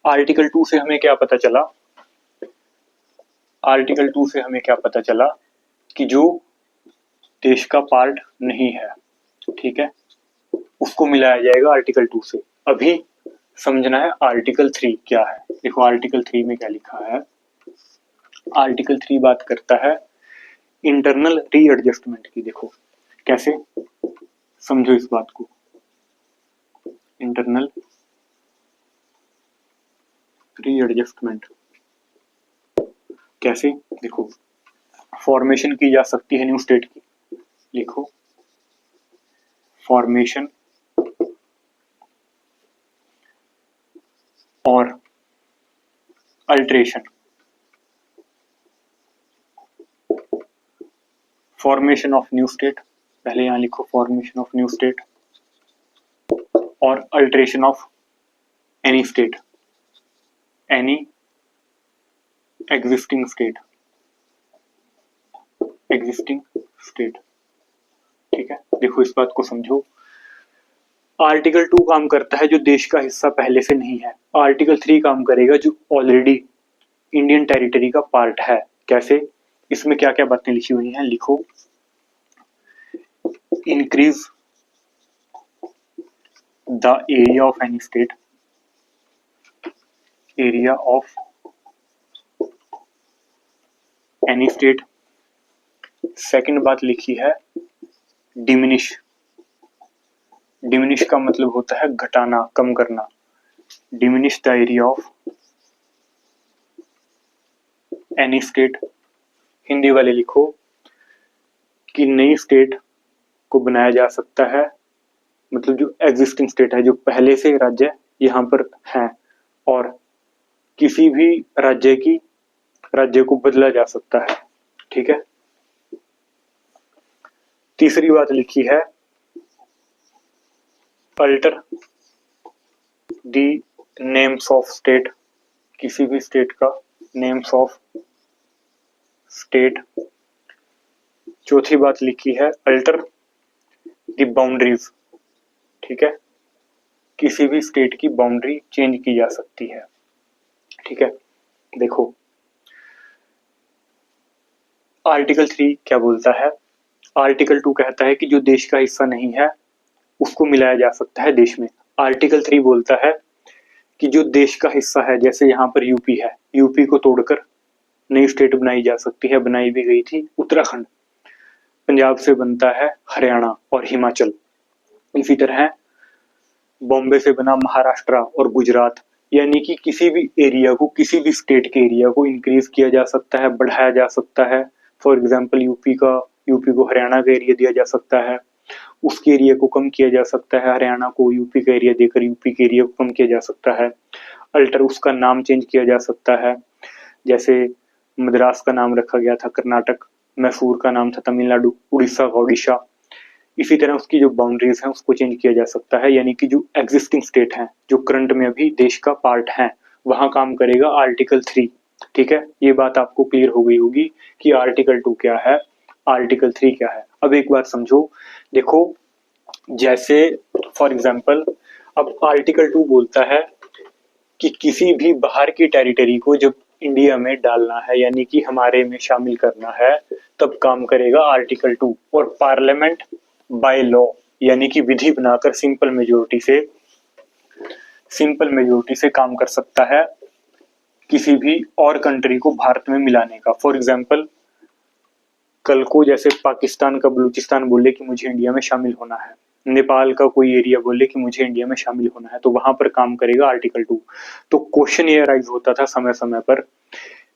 आर्टिकल 2 से हमें क्या पता चला, आर्टिकल 2 से हमें क्या पता चला, कि जो देश का पार्ट नहीं है, ठीक है, उसको मिलाया जाएगा आर्टिकल 2 से। अभी समझना है आर्टिकल 3 क्या है। देखो आर्टिकल 3 में क्या लिखा है। आर्टिकल 3 बात करता है इंटरनल रीएडजस्टमेंट की। देखो कैसे, समझो इस बात को। इंटरनल रीएडजस्टमेंट, कैसे? देखो, फॉर्मेशन की जा सकती है न्यू स्टेट की, लिखो फॉर्मेशन और alteration. Formation of new state, पहले यहां लिखो फॉर्मेशन ऑफ न्यू स्टेट, और alteration of any state, any existing state, existing state. ठीक है, देखो इस बात को समझो। आर्टिकल 2 काम करता है जो देश का हिस्सा पहले से नहीं है, आर्टिकल 3 काम करेगा जो ऑलरेडी इंडियन टेरिटरी का पार्ट है। कैसे? इसमें क्या क्या बातें लिखी हुई हैं, लिखो increase the area of any state, area of any state. Second बात लिखी है डिमिनिश, डिमिनिश का मतलब होता है घटाना, कम करना, diminish the area of any state. Hindi वाले लिखो कि नई स्टेट को बनाया जा सकता है, मतलब जो एग्जिस्टिंग स्टेट है, जो पहले से राज्य यहाँ पर है, और किसी भी राज्य को बदला जा सकता है। ठीक है, तीसरी बात लिखी है alter the names of state, किसी भी स्टेट का नेम्स ऑफ स्टेट। चौथी बात लिखी है अल्टर दी बाउंड्रीज, ठीक है, किसी भी स्टेट की बाउंड्री चेंज की जा सकती है। ठीक है, देखो आर्टिकल 3 क्या बोलता है, आर्टिकल 2 कहता है कि जो देश का हिस्सा नहीं है उसको मिलाया जा सकता है देश में। आर्टिकल 3 बोलता है कि जो देश का हिस्सा है, जैसे यहाँ पर यूपी है, यूपी को तोड़कर नई स्टेट बनाई जा सकती है, बनाई भी गई थी उत्तराखंड। पंजाब से बनता है हरियाणा और हिमाचल। इसी तरह बॉम्बे से बना महाराष्ट्र और गुजरात। यानी कि किसी भी एरिया को, किसी भी स्टेट के एरिया को इंक्रीज किया जा सकता है, बढ़ाया जा सकता है। फॉर एग्जाम्पल यूपी को हरियाणा का एरिया दिया जा सकता है, उसके एरिया को कम किया जा सकता है, हरियाणा को यूपी का एरिया देकर यूपी के एरिया को कम किया जा सकता है। अल्टर, उसका नाम चेंज किया जा सकता है, जैसे मद्रास का नाम रखा गया था कर्नाटक, मैसूर का नाम था तमिलनाडु, उड़ीसा का ओडिशा। इसी तरह उसकी जो बाउंड्रीज हैं उसको चेंज किया जा सकता है, यानी कि जो एग्जिस्टिंग स्टेट हैं, जो करंट में अभी देश का पार्ट है, वहां काम करेगा आर्टिकल 3। ठीक है, ये बात आपको क्लियर हो गई होगी कि आर्टिकल 2 क्या है, आर्टिकल 3 क्या है। अब एक बात समझो, देखो जैसे फॉर एग्जाम्पल अब आर्टिकल 2 बोलता है कि किसी भी बाहर की टेरिटरी को जब इंडिया में डालना है, यानी कि हमारे में शामिल करना है, तब काम करेगा आर्टिकल 2। और पार्लियामेंट बाय लॉ, यानी कि विधि बनाकर सिंपल मेजोरिटी से काम कर सकता है किसी भी और कंट्री को भारत में मिलाने का। फॉर एग्जाम्पल कल को जैसे पाकिस्तान का बलूचिस्तान बोले कि मुझे इंडिया में शामिल होना है, नेपाल का कोई एरिया बोले कि मुझे इंडिया में शामिल होना है, तो वहां पर काम करेगा आर्टिकल 2। तो क्वेश्चन ये राइज होता था समय समय पर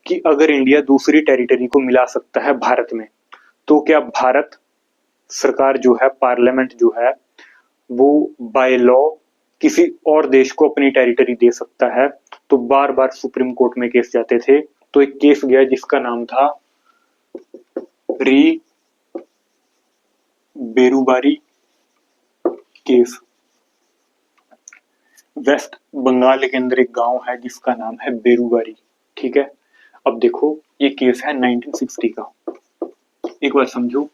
कि अगर इंडिया दूसरी टेरिटरी को मिला सकता है भारत में, तो क्या भारत सरकार जो है, पार्लियामेंट जो है, वो बाय लॉ किसी और देश को अपनी टेरिटरी दे सकता है? तो बार बार सुप्रीम कोर्ट में केस जाते थे। तो एक केस गया जिसका नाम था री बेरुबारी केस। वेस्ट बंगाल के अंदर एक गांव है जिसका नाम है बेरुबारी। ठीक है, अब देखो ये केस है 1960 का। एक बार समझो,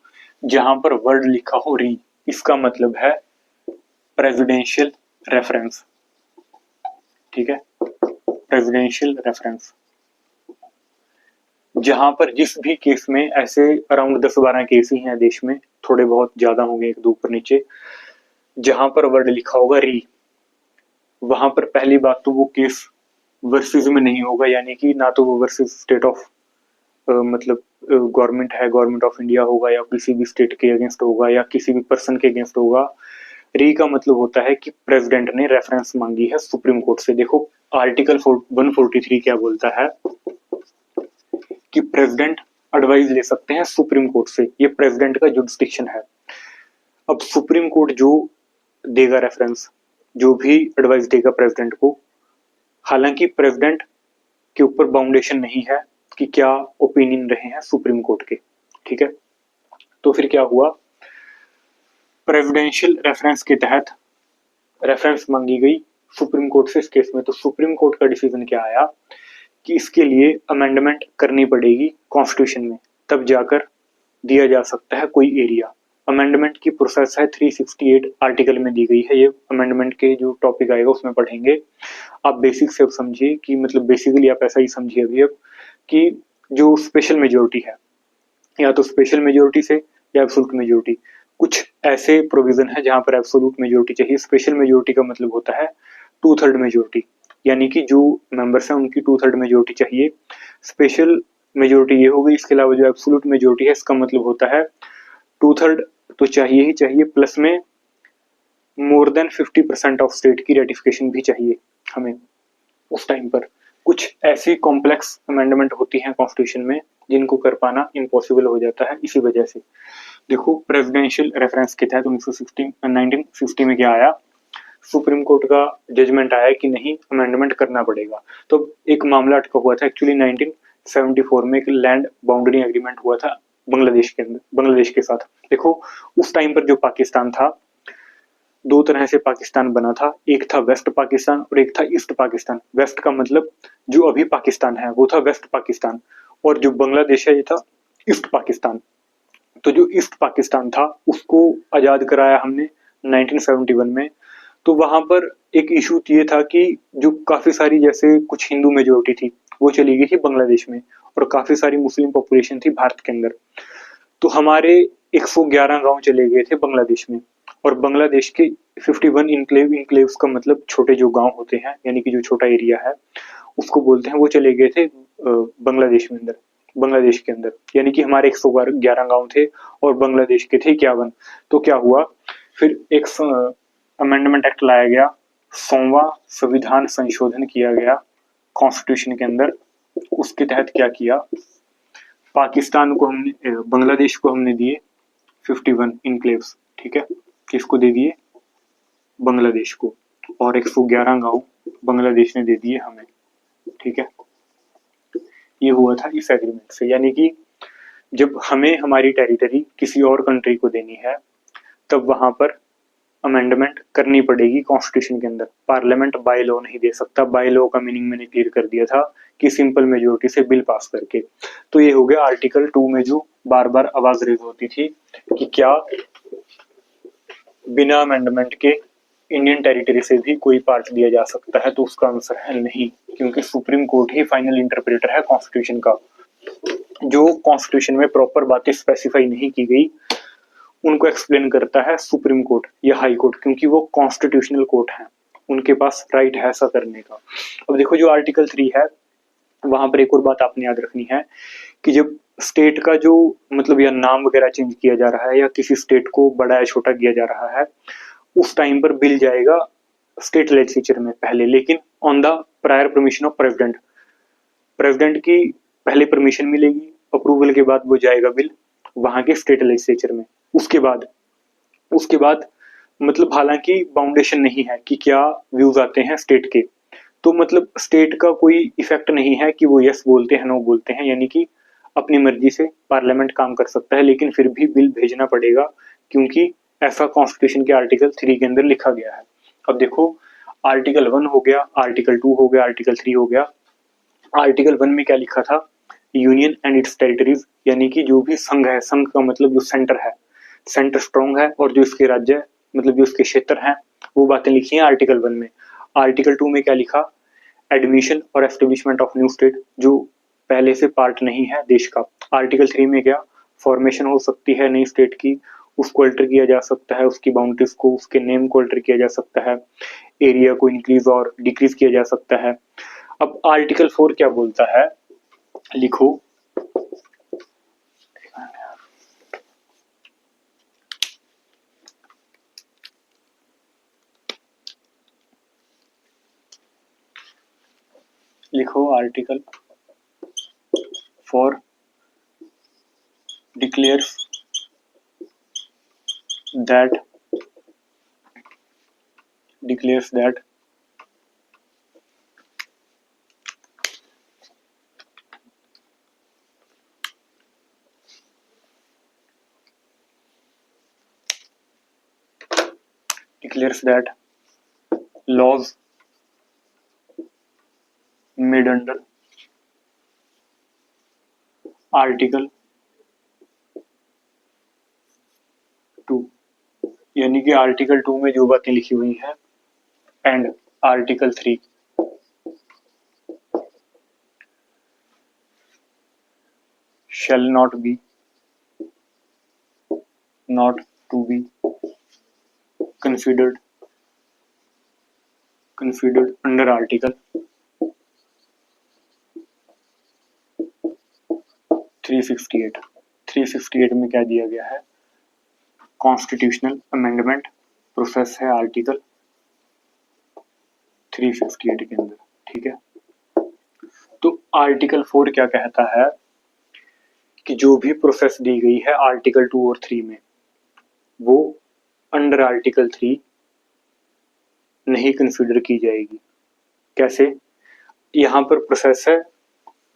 जहां पर वर्ड लिखा हो री, इसका मतलब है प्रेसिडेंशियल रेफरेंस। ठीक है, प्रेसिडेंशियल रेफरेंस। जहां पर जिस भी केस में, ऐसे अराउंड 10-12 केस ही हैं देश में, थोड़े बहुत ज्यादा होंगे, एक दो ऊपर नीचे, जहां पर वर्ड लिखा होगा री, वहां पर पहली बात तो वो केस वर्सेस में नहीं होगा, यानी कि ना तो वो वर्सेस स्टेट ऑफ मतलब गवर्नमेंट है, गवर्नमेंट ऑफ इंडिया होगा, या किसी भी स्टेट के अगेंस्ट होगा, या किसी भी पर्सन के अगेंस्ट होगा। री का मतलब होता है कि प्रेसिडेंट ने रेफरेंस मांगी है सुप्रीम कोर्ट से। देखो आर्टिकल 143 क्या बोलता है कि प्रेसिडेंट एडवाइस ले सकते हैं सुप्रीम कोर्ट से, ये प्रेसिडेंट का जुरिस्डिक्शन है। अब सुप्रीम कोर्ट जो देगा रेफरेंस, जो भी एडवाइस देगा प्रेसिडेंट को, हालांकि प्रेसिडेंट के ऊपर बाउंडेशन नहीं है कि क्या ओपिनियन रहे हैं सुप्रीम कोर्ट के, ठीक है। तो फिर क्या हुआ, प्रेसिडेंशियल रेफरेंस के तहत रेफरेंस मांगी गई सुप्रीम कोर्ट से इस केस में। तो सुप्रीम कोर्ट का डिसीजन क्या आया कि इसके लिए अमेंडमेंट करनी पड़ेगी कॉन्स्टिट्यूशन में, तब जाकर दिया जा सकता है कोई एरिया। अमेंडमेंट की प्रोसेस है 368 आर्टिकल में दी गई है। ये अमेंडमेंट के जो टॉपिक आएगा उसमें पढ़ेंगे। आप बेसिक से अब समझिए कि मतलब बेसिकली आप ऐसा ही समझिए अभी अब कि जो स्पेशल मेजोरिटी है, या तो स्पेशल मेजोरिटी से या एब्सोल्यूट मेजोरिटी, कुछ ऐसे प्रोविजन है जहां पर एब्सोल्यूट मेजोरिटी चाहिए। स्पेशल मेजोरिटी का मतलब होता है 2/3 मेजोरिटी, यानी कि जो मेंबर्स हैं उनकी 2/3 मेजोरिटी चाहिए। स्पेशल मेजोरिटी ये हो गई। इसके अलावा जो एब्सोल्यूट मेजोरिटी है इसका मतलब होता है 2/3 तो चाहिए ही चाहिए, प्लस में मोर देन 50% ऑफ स्टेट की रेटिफिकेशन भी चाहिए हमें उस टाइम पर। कुछ ऐसी कॉम्प्लेक्स अमेंडमेंट होती हैं कॉन्स्टिट्यूशन में जिनको कर पाना इम्पॉसिबल हो जाता है इसी वजह से। देखो प्रेसिडेंशियल रेफरेंस के तहत 1950 में क्या आया, सुप्रीम कोर्ट का जजमेंट आया कि नहीं अमेंडमेंट करना पड़ेगा। तो एक मामला अटका हुआ था एक्चुअली 1974 में, एक लैंड बाउंड्री एग्रीमेंट हुआ था बांग्लादेश के अंदर, बांग्लादेश के साथ। देखो उस टाइम पर जो पाकिस्तान था, दो तरह से पाकिस्तान बना था, एक था वेस्ट पाकिस्तान और एक था ईस्ट पाकिस्तान। वेस्ट का मतलब जो अभी पाकिस्तान है वो था वेस्ट पाकिस्तान, और जो बांग्लादेश है ये था ईस्ट पाकिस्तान। तो जो ईस्ट पाकिस्तान था उसको आजाद कराया हमने 1971 में। तो वहां पर एक इशू ये था कि जो काफी सारी जैसे कुछ हिंदू मेजोरिटी थी वो चली गई थी बांग्लादेश में, और काफी सारी मुस्लिम पॉपुलेशन थी भारत के अंदर। तो हमारे 111 गांव चले गए थे बांग्लादेश में, और बांग्लादेश के 51 इनक्लेव्स का मतलब छोटे जो गांव होते हैं, यानी कि जो छोटा एरिया है उसको बोलते हैं, वो चले गए थे बांग्लादेश में अंदर, बांग्लादेश के अंदर। यानी कि हमारे 111 गांव थे और बांग्लादेश के थे 51। तो क्या हुआ, फिर एक अमेंडमेंट एक्ट लाया गया, 100वां संविधान संशोधन किया गया कॉन्स्टिट्यूशन के अंदर। उसके तहत क्या किया, पाकिस्तान को हमने बांग्लादेश को हमने दिए 51 इनक्लेव्स, ठीक है, किसको दे दिए, बांग्लादेश को, और 111 गांव बांग्लादेश ने दे दिए हमें, ठीक है। ये हुआ था इस एग्रीमेंट से, यानी कि जब हमें हमारी टेरिटरी किसी और कंट्री को देनी है तब वहां पर अमेंडमेंट करनी पड़ेगी कॉन्स्टिट्यूशन के अंदर। पार्लियामेंट बाय लॉ नहीं दे सकता। बाय लॉ का मीनिंग मैंने क्लियर कर दिया था कि सिंपल मेजोरिटी से बिल पास करके। तो ये हो गया आर्टिकल 2 में जो बार बार आवाज रेज होती थी कि क्या बिना अमेंडमेंट के इंडियन टेरिटरी से भी कोई पार्ट दिया जा सकता है, तो उसका आंसर है नहीं, क्योंकि सुप्रीम कोर्ट ही फाइनल इंटरप्रेटर है कॉन्स्टिट्यूशन का। जो कॉन्स्टिट्यूशन में प्रॉपर बातें स्पेसिफाई नहीं की गई उनको एक्सप्लेन करता है सुप्रीम कोर्ट या हाई कोर्ट, क्योंकि वो कॉन्स्टिट्यूशनल कोर्ट है, उनके पास राइट है ऐसा करने का। अब देखो जो आर्टिकल 3 है वहां पर एक और बात आपने याद रखनी है कि जब स्टेट का जो मतलब या नाम वगैरह चेंज किया जा रहा है या किसी स्टेट को बड़ा या छोटा किया जा रहा है, उस टाइम पर बिल जाएगा स्टेट लेजिस्लेचर में पहले, लेकिन on the prior permission of president. President की पहले परमिशन मिलेगी, अप्रूवल के बाद वो जाएगा बिल वहां के स्टेट लेजिस्लेचर में। उसके बाद मतलब हालांकि बाउंडेशन नहीं है कि क्या व्यूज आते हैं स्टेट के, तो मतलब स्टेट का कोई इफेक्ट नहीं है कि वो यस बोलते हैं नो बोलते हैं, यानी कि अपनी मर्जी से पार्लियामेंट काम कर सकता है, लेकिन फिर भी बिल भेजना पड़ेगा क्योंकि ऐसा कॉन्स्टिट्यूशन के आर्टिकल 3 के अंदर लिखा गया है। अब देखो आर्टिकल 1 हो गया, आर्टिकल 2 हो गया, आर्टिकल 3 हो गया। आर्टिकल 1 में क्या लिखा था, यूनियन एंड इट्स टेरिटरीज, यानी कि जो भी संघ है, संघ का मतलब जो सेंटर है, सेंटर स्ट्रॉन्ग है, और जो इसके राज्य मतलब जो इसके क्षेत्र हैं वो बातें लिखी हैं आर्टिकल 1 में। आर्टिकल 2 में क्या लिखा, एडमिशन और एस्टेब्लिशमेंट ऑफ न्यू स्टेट, जो पहले से पार्ट नहीं है देश का। आर्टिकल 3 में क्या, फॉर्मेशन हो सकती है नई स्टेट की, उसको अल्टर किया जा सकता है, उसकी बाउंड्रीज को, उसके नेम को अल्टर किया जा सकता है, एरिया को इंक्रीज और डिक्रीज किया जा सकता है। अब आर्टिकल 4 क्या बोलता है, लिखो, लिखो article for declares that laws made under article 2, यानी कि आर्टिकल 2 में जो बातें लिखी हुई हैं, and article 3 shall not to be considered under article 358 में क्या दिया गया है, कॉन्स्टिट्यूशनल अमेंडमेंट प्रोसेस है आर्टिकल 358 के अंदर, ठीक है। तो आर्टिकल 4 क्या कहता है कि जो भी प्रोसेस दी गई है आर्टिकल 2 और 3 में, वो अंडर आर्टिकल 3 नहीं कंसिडर की जाएगी। कैसे? यहाँ पर प्रोसेस है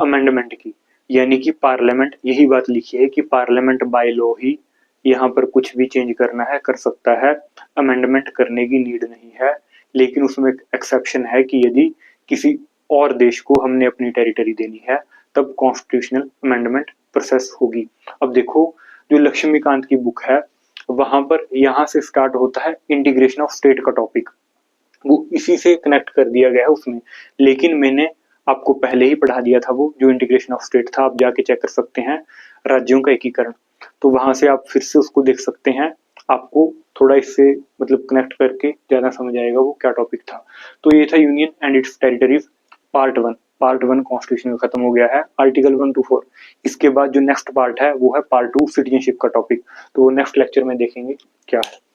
अमेंडमेंट की, यानी कि पार्लियामेंट, यही बात लिखी है कि पार्लियामेंट बाय लॉ ही यहाँ पर कुछ भी चेंज करना है कर सकता है, अमेंडमेंट करने की नीड नहीं है। लेकिन उसमें एक्सेप्शन है कि यदि किसी और देश को हमने अपनी टेरिटरी देनी है तब कॉन्स्टिट्यूशनल अमेंडमेंट प्रोसेस होगी। अब देखो, जो लक्ष्मीकांत की बुक है वहां पर यहाँ से स्टार्ट होता है इंटीग्रेशन ऑफ स्टेट का टॉपिक, वो इसी से कनेक्ट कर दिया गया है उसमें। लेकिन मैंने आपको पहले ही पढ़ा दिया था वो जो इंटीग्रेशन ऑफ स्टेट था, आप जाके चेक कर सकते हैं, राज्यों का एकीकरण। तो वहां से आप फिर से उसको देख सकते हैं, आपको थोड़ा इससे मतलब कनेक्ट करके ज्यादा समझ आएगा वो क्या टॉपिक था। तो ये था union and it's territories part 1 constitution खत्म हो गया है, आर्टिकल 1 to 4। इसके बाद जो नेक्स्ट पार्ट है वो है पार्ट 2 सिटीजनशिप का टॉपिक, तो वो नेक्स्ट लेक्चर में देखेंगे क्या है।